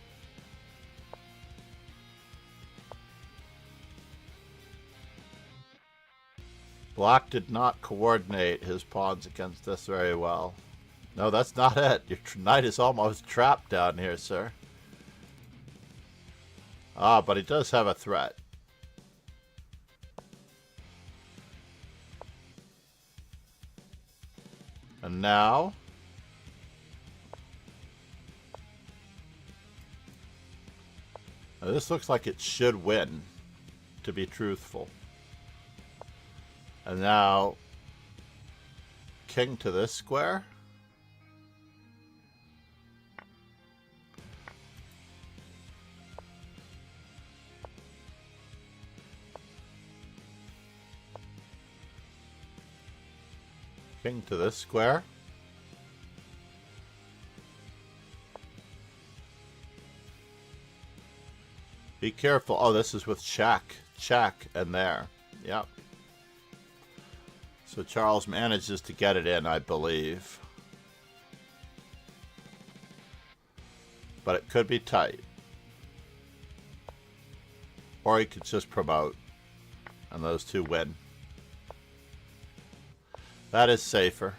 Black did not coordinate his pawns against this very well. No, that's not it. Your knight is almost trapped down here, sir. Ah, but he does have a threat. And now... Now this looks like it should win, to be truthful. And now... King to this square? King to this square. Be careful. Oh, this is with check. Check and there. Yep. So Charles manages to get it in, I believe. But it could be tight. Or he could just promote. And those two win. That is safer.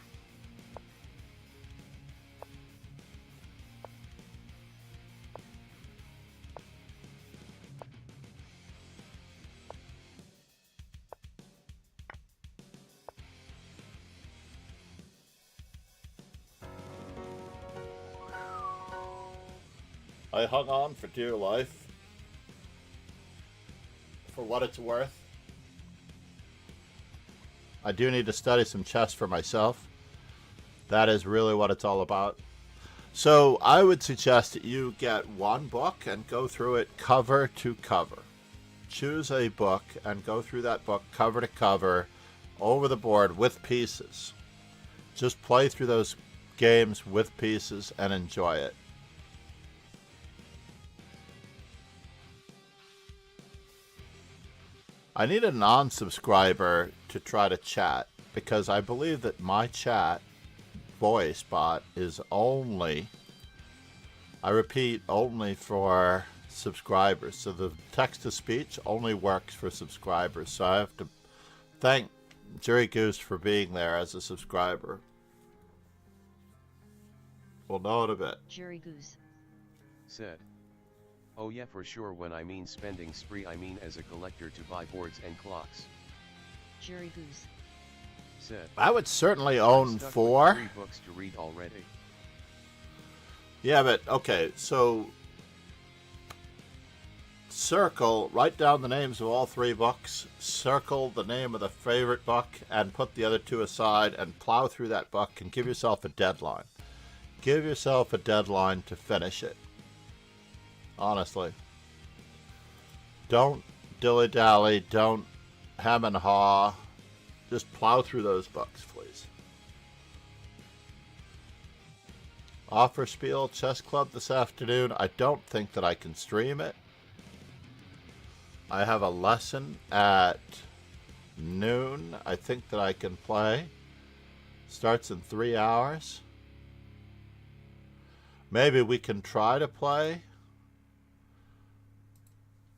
I hung on for dear life. For what it's worth. I do need to study some chess for myself. That is really what it's all about. So I would suggest that you get one book and go through it cover to cover. Choose a book and go through that book cover to cover over the board with pieces. Just play through those games with pieces and enjoy it. I need a non-subscriber to try to chat because I believe that my chat voice bot is only, I repeat, only for subscribers. So the text-to-speech only works for subscribers. So I have to thank Jury Goose for being there as a subscriber. We'll know in a bit. Jury Goose Said. Oh yeah, for sure. When I mean spending spree, I mean as a collector to buy boards and clocks. Jerry Goose. Said. I would certainly I'm own stuck with 4. 3 books to read already. Yeah, but okay, so write down the names of all 3 books, circle the name of the favorite book, and put the other 2 aside and plow through that book and give yourself a deadline. Give yourself a deadline to finish it. Honestly. Don't dilly-dally, don't hem and haw. Just plow through those books, please. Offer Spiel Chess Club this afternoon. I don't think that I can stream it. I have a lesson at noon. I think that I can play. Starts in 3 hours. Maybe we can try to play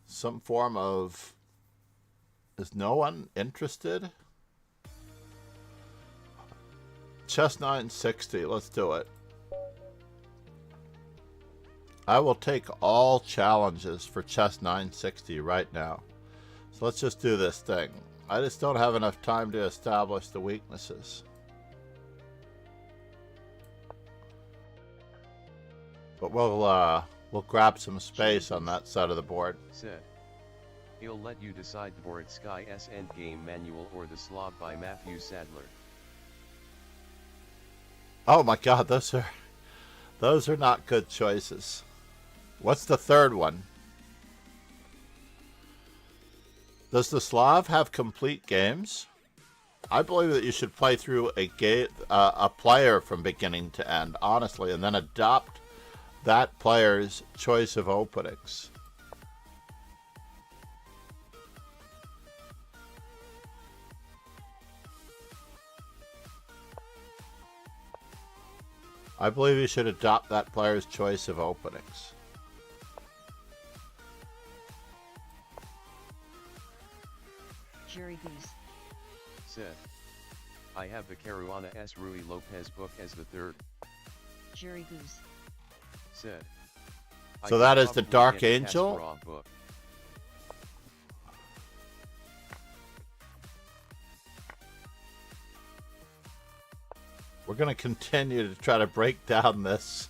some form of... Is no one interested? Chess 960. Let's do it. I will take all challenges for Chess 960 right now. So let's just do this thing. I just don't have enough time to establish the weaknesses. But we'll grab some space on that side of the board. Said. He'll let you decide the board Sky S Endgame Manual or The Slob by Matthew Sadler. Oh my god, those are not good choices. What's the third one? Does the Slav have complete games? I believe that you should play through a player from beginning to end, honestly, and then adopt that player's choice of openings. I believe you should adopt that player's choice of openings. Jerry Goose. Said. I have the Caruana S. Rui Lopez book as the 3rd. Jerry Goose. Said. So that is the Dark Angel? Book. We're going to continue to try to break down this.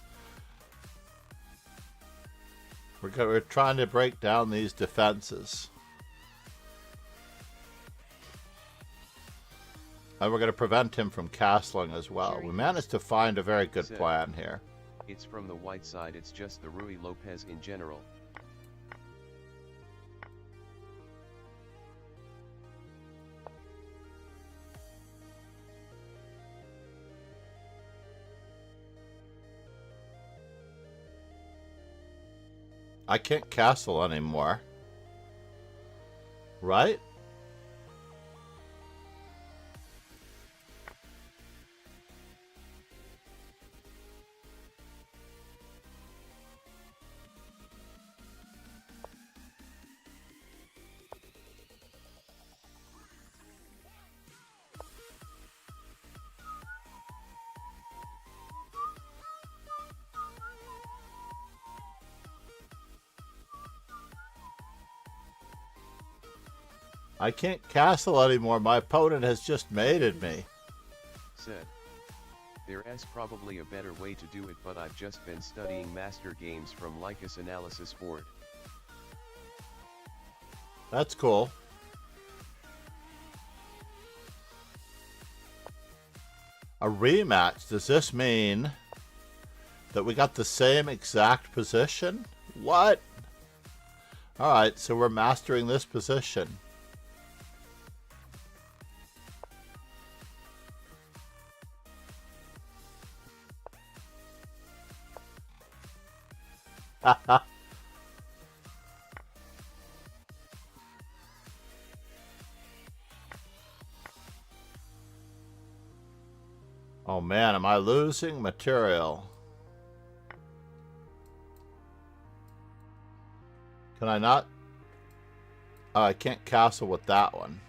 We're trying to break down these defenses. And we're going to prevent him from castling as well. We managed to find a very good plan here. It's from the white side, it's just the Rui Lopez in general. I can't castle anymore. Right? I can't castle anymore. My opponent has just mated me. Said. There's probably a better way to do it, but I've just been studying master games from Lycus Analysis Board. That's cool. A rematch. Does this mean that we got the same exact position? What? Alright, so we're mastering this position. Oh man, am I losing material? Can I not? Oh, I can't castle with that one.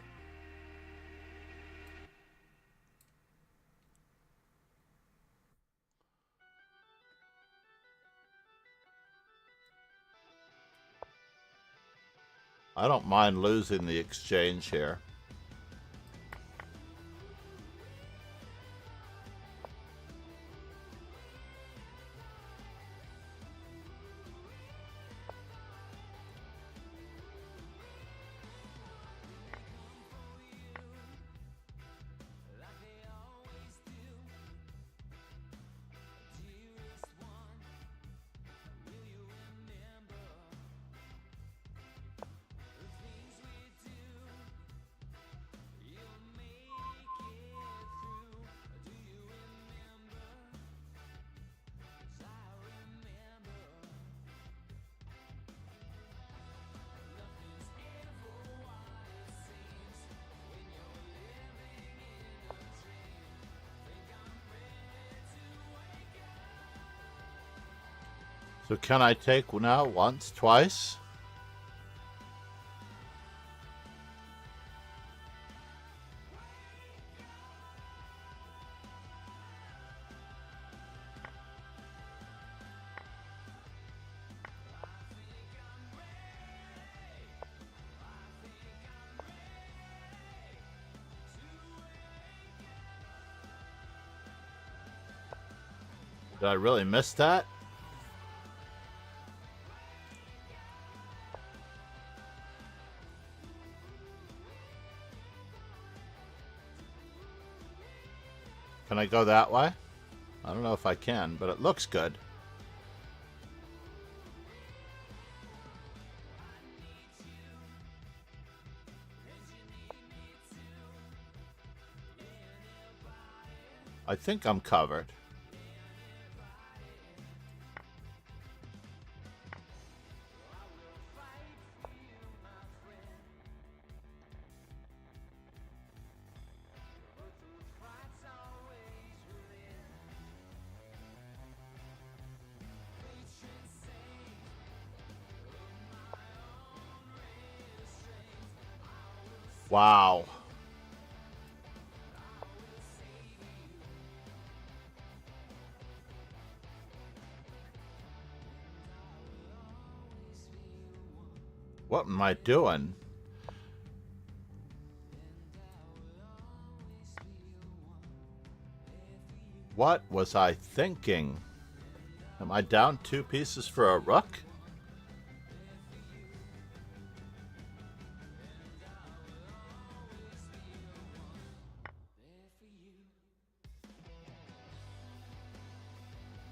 I don't mind losing the exchange here. So can I take now once, twice? Did I really miss that? Can I go that way? I don't know if I can, but it looks good. I think I'm covered. Wow. What am I doing? What was I thinking? Am I down 2 pieces for a rook?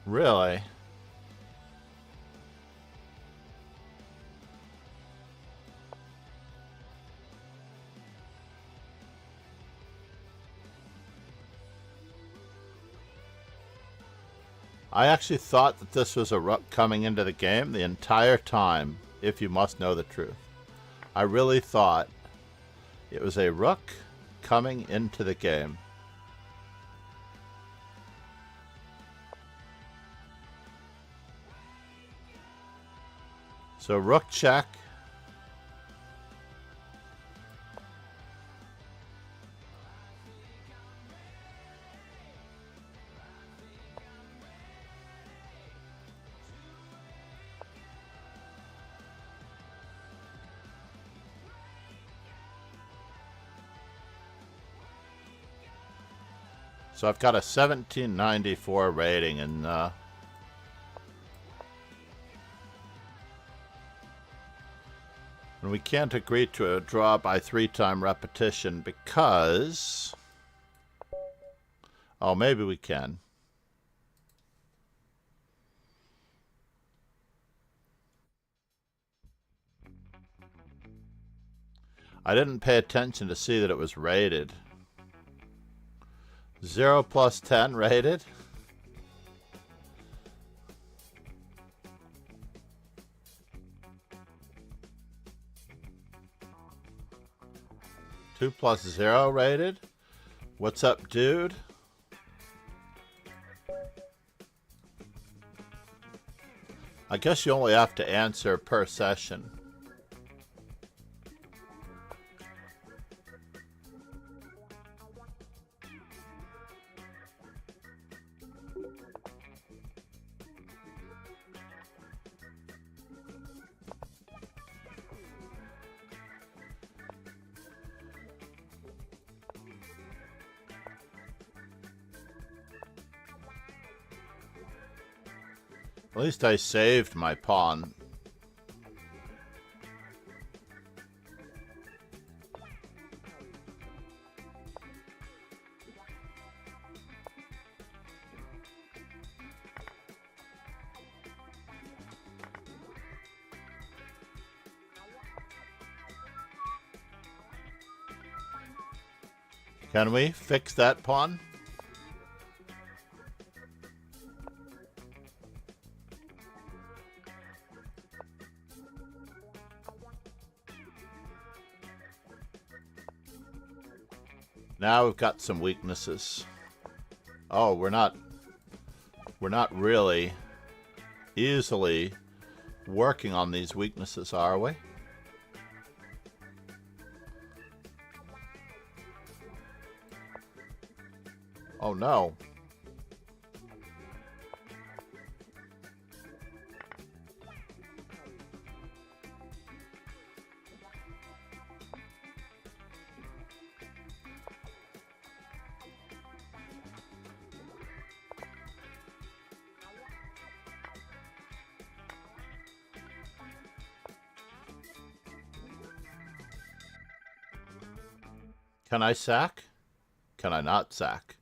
Really? I actually thought that this was a rook coming into the game the entire time, if you must know the truth. I really thought it was a rook coming into the game. So rook check. So I've got a 1794 rating, and we can't agree to a draw by 3-time repetition because... Oh, maybe we can. I didn't pay attention to see that it was rated. 0 plus 10 rated. Two plus 0 rated. What's up, dude? I guess you only have to answer per session. At least I saved my pawn. Can we fix that pawn? Now we've got some weaknesses. Oh, we're not really easily working on these weaknesses, are we? Oh no. Can I sack? Can I not sack?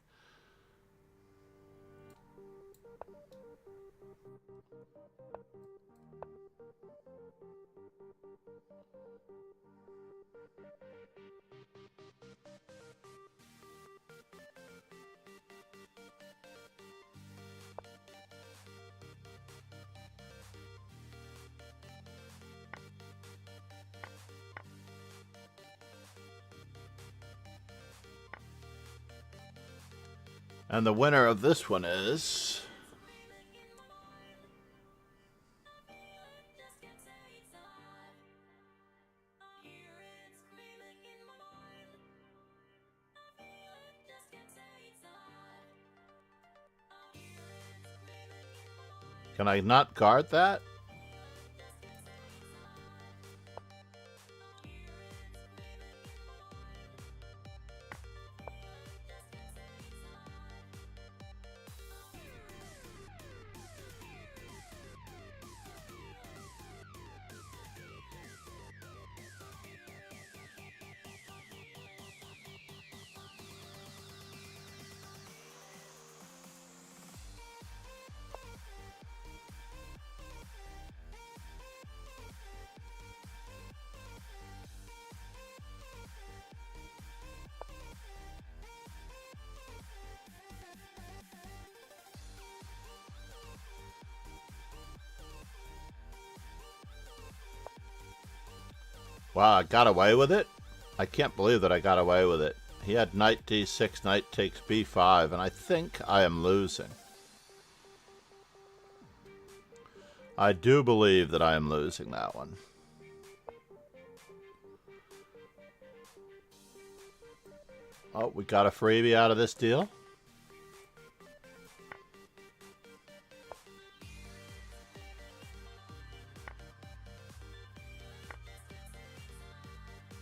And the winner of this one is... Can I not guard that? Wow, I got away with it? I can't believe that I got away with it. He had knight d6, knight takes b5, and I think I am losing. I do believe that I am losing that one. Oh, we got a freebie out of this deal.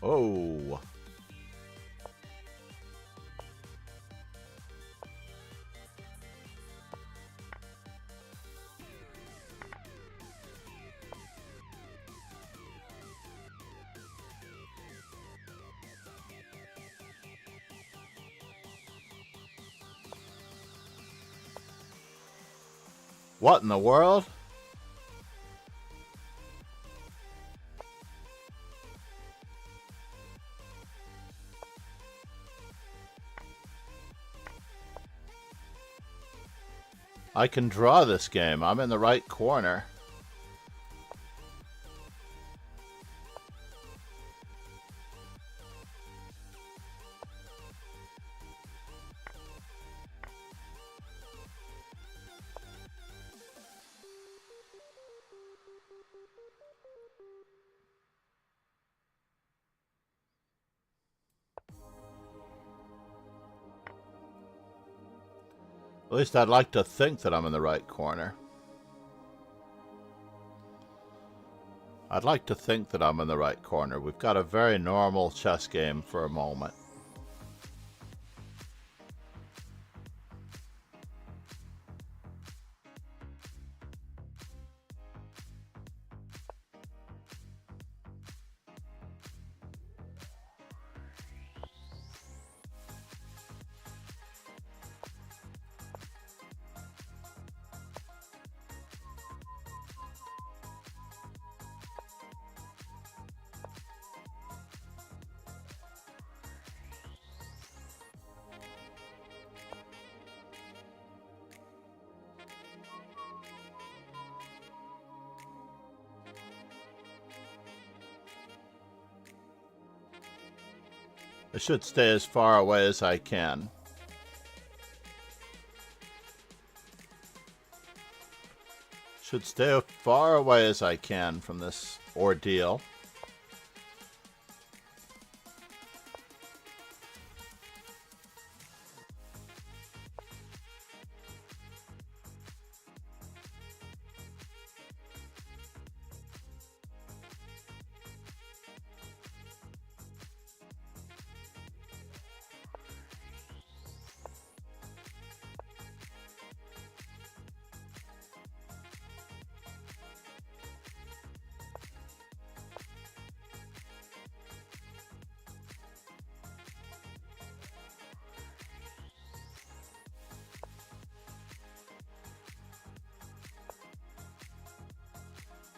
Oh. What in the world? I can draw this game. I'm in the right corner. At least I'd like to think that I'm in the right corner. I'd like to think that I'm in the right corner. We've got a very normal chess game for a moment. I should stay as far away as I can. Should stay as far away as I can from this ordeal.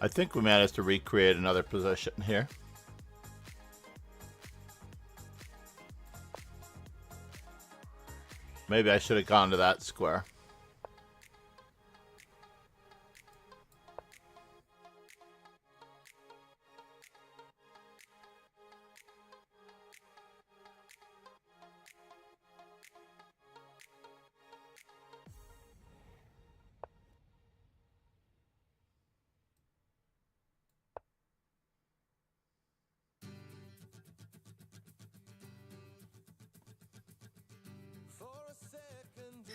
I think we managed to recreate another position here. Maybe I should have gone to that square.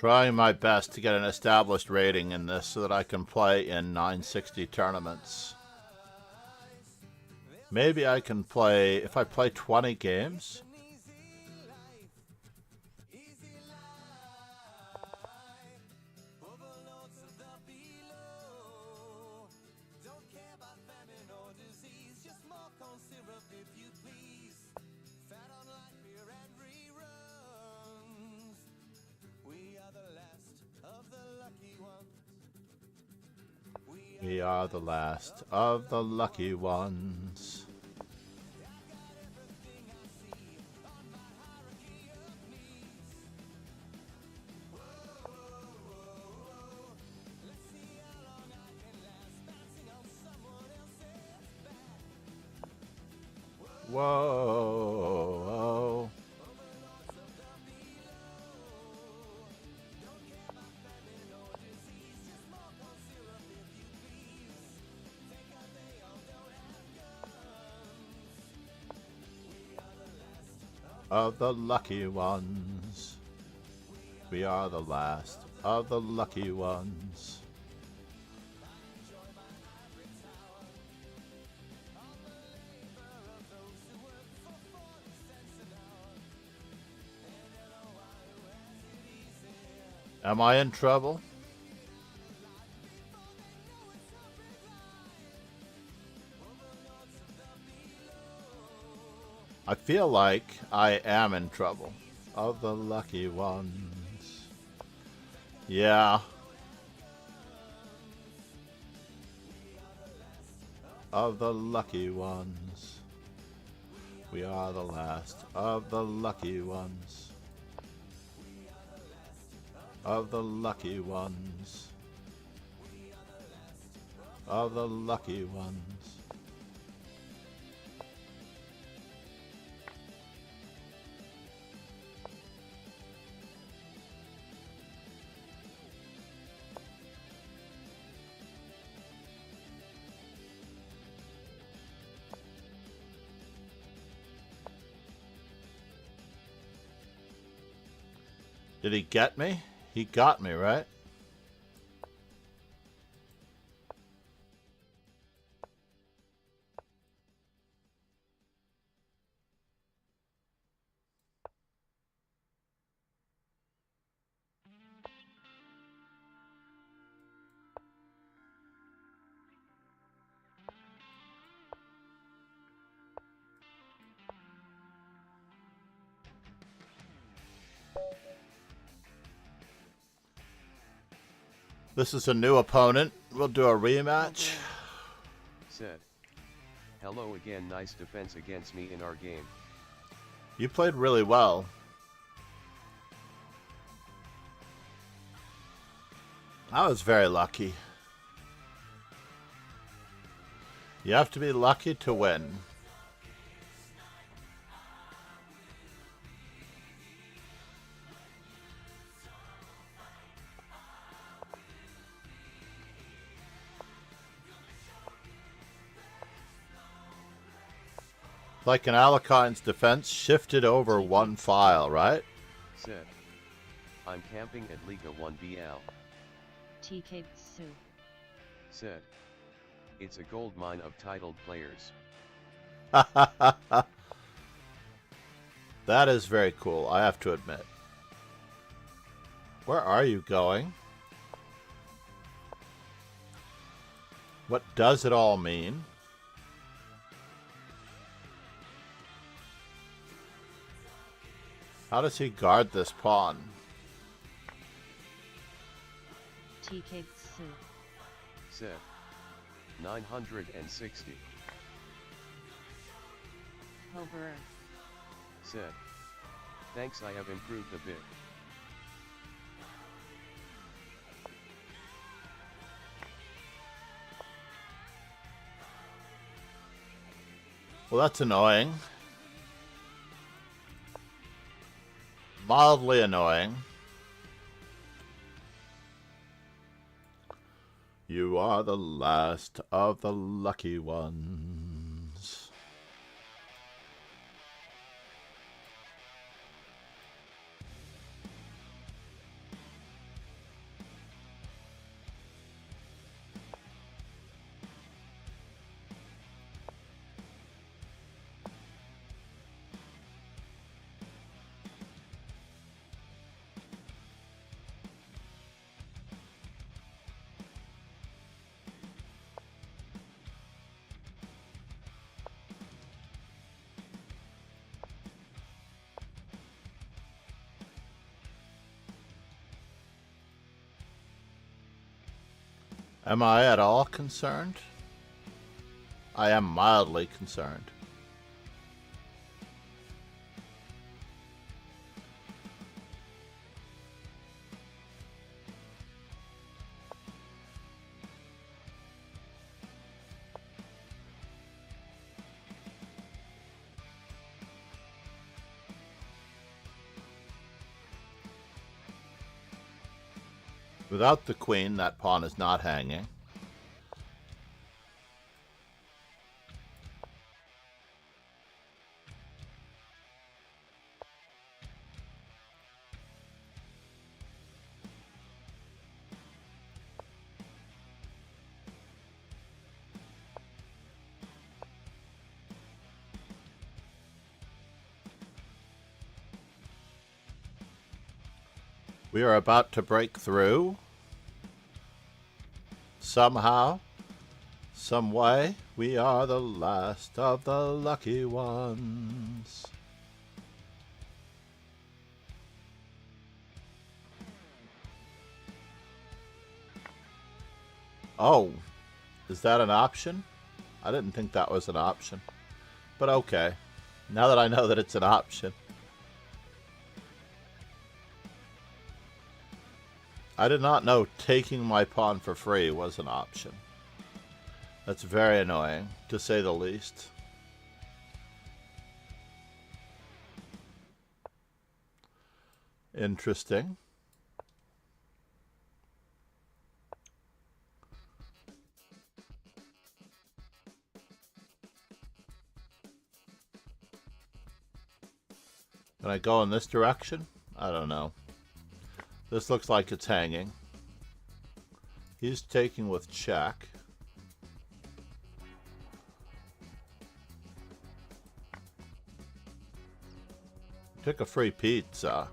Trying my best to get an established rating in this so that I can play in 960 tournaments. Maybe I can play, if I play 20 games. We are the last of the lucky ones. Whoa. Of the lucky ones. We are the last of the lucky ones. Am I in trouble? I feel like I am in trouble. Of the lucky ones. Yeah. Of the lucky ones. We are the last of the lucky ones. Of the lucky ones. Of the lucky ones. Did he get me? He got me, right? This is a new opponent. We'll do a rematch. Said. Hello again, nice defense against me in our game. You played really well. I was very lucky. You have to be lucky to win. Like an Alakine's defense shifted over one file, right? Said. I'm camping at Liga 1 BL. TK Su. Said. It's a gold mine of titled players. That is very cool, I have to admit. Where are you going? What does it all mean? How does he guard this pawn? TK Su. Said. 960. Hoverer. Said. Thanks, I have improved a bit. Well, that's annoying. Mildly annoying. You are the last of the lucky ones. Am I at all concerned? I am mildly concerned. Without the queen, that pawn is not hanging. We are about to break through. Somehow, some way, we are the last of the lucky ones. Oh, is that an option? I didn't think that was an option. But okay, now that I know that it's an option. I did not know taking my pawn for free was an option. That's very annoying, to say the least. Interesting. Can I go in this direction? I don't know. This looks like it's hanging. He's taking with check. Took a free pizza.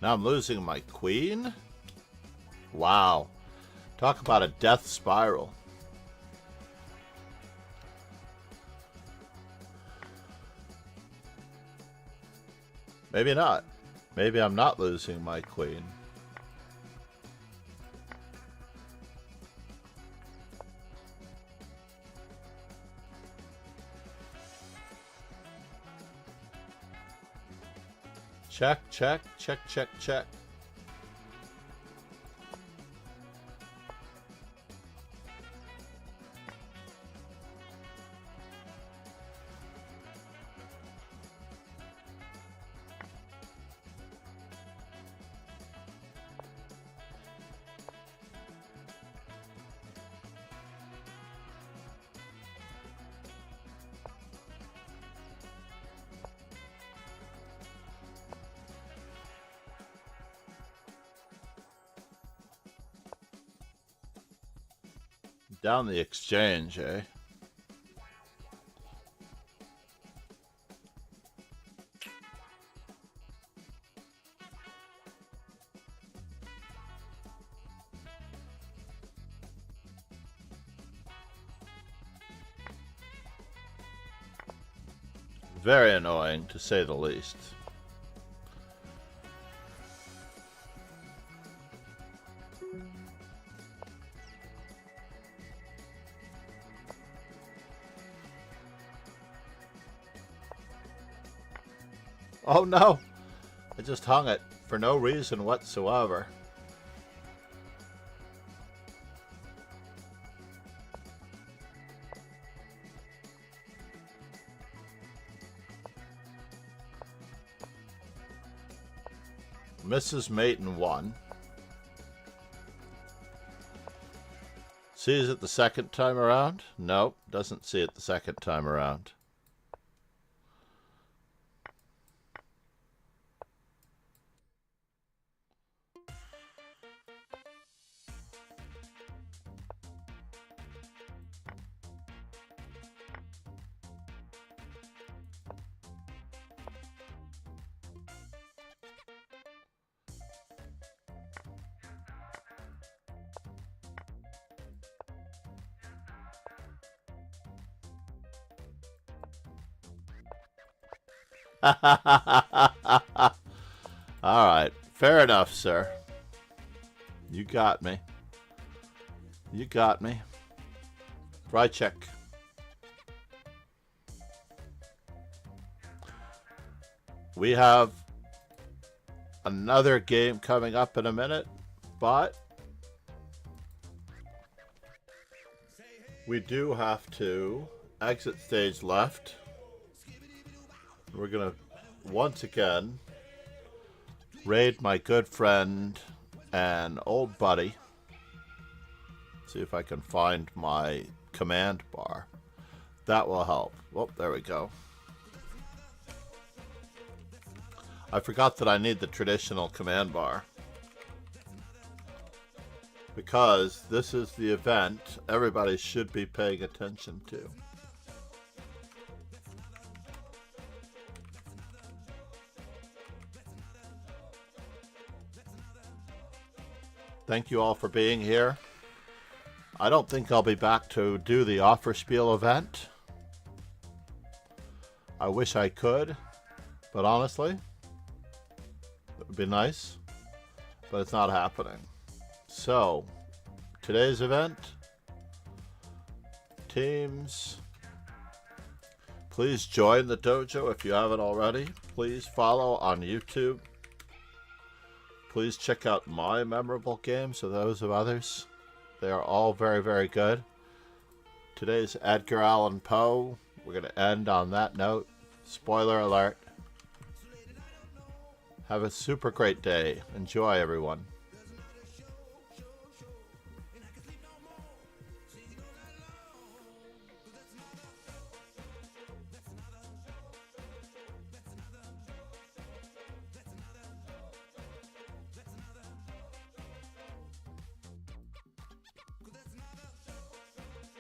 Now I'm losing my queen? Wow. Talk about a death spiral. Maybe not. Maybe I'm not losing my queen. Check, check, check, check, check. Down the exchange, eh? Very annoying, to say the least. Oh no! I just hung it for no reason whatsoever. Mrs. Maiden won. Sees it the second time around? Nope, doesn't see it the second time around. Alright, fair enough, sir. You got me. You got me. Fry check. We have another game coming up in a minute, but we do have to exit stage left. We're gonna once again raid my good friend and old buddy. See if I can find my command bar. That will help. Oh, there we go. I forgot that I need the traditional command bar, because this is the event everybody should be paying attention to. Thank you all for being here. I don't think I'll be back to do the offer spiel event. I wish I could, but honestly, it would be nice, but it's not happening. So, today's event, teams, please join the dojo if you haven't already. Please follow on YouTube. Please check out my memorable games or those of others. They are all very, very good. Today's Edgar Allan Poe. We're going to end on that note. Spoiler alert. Have a super great day. Enjoy, everyone.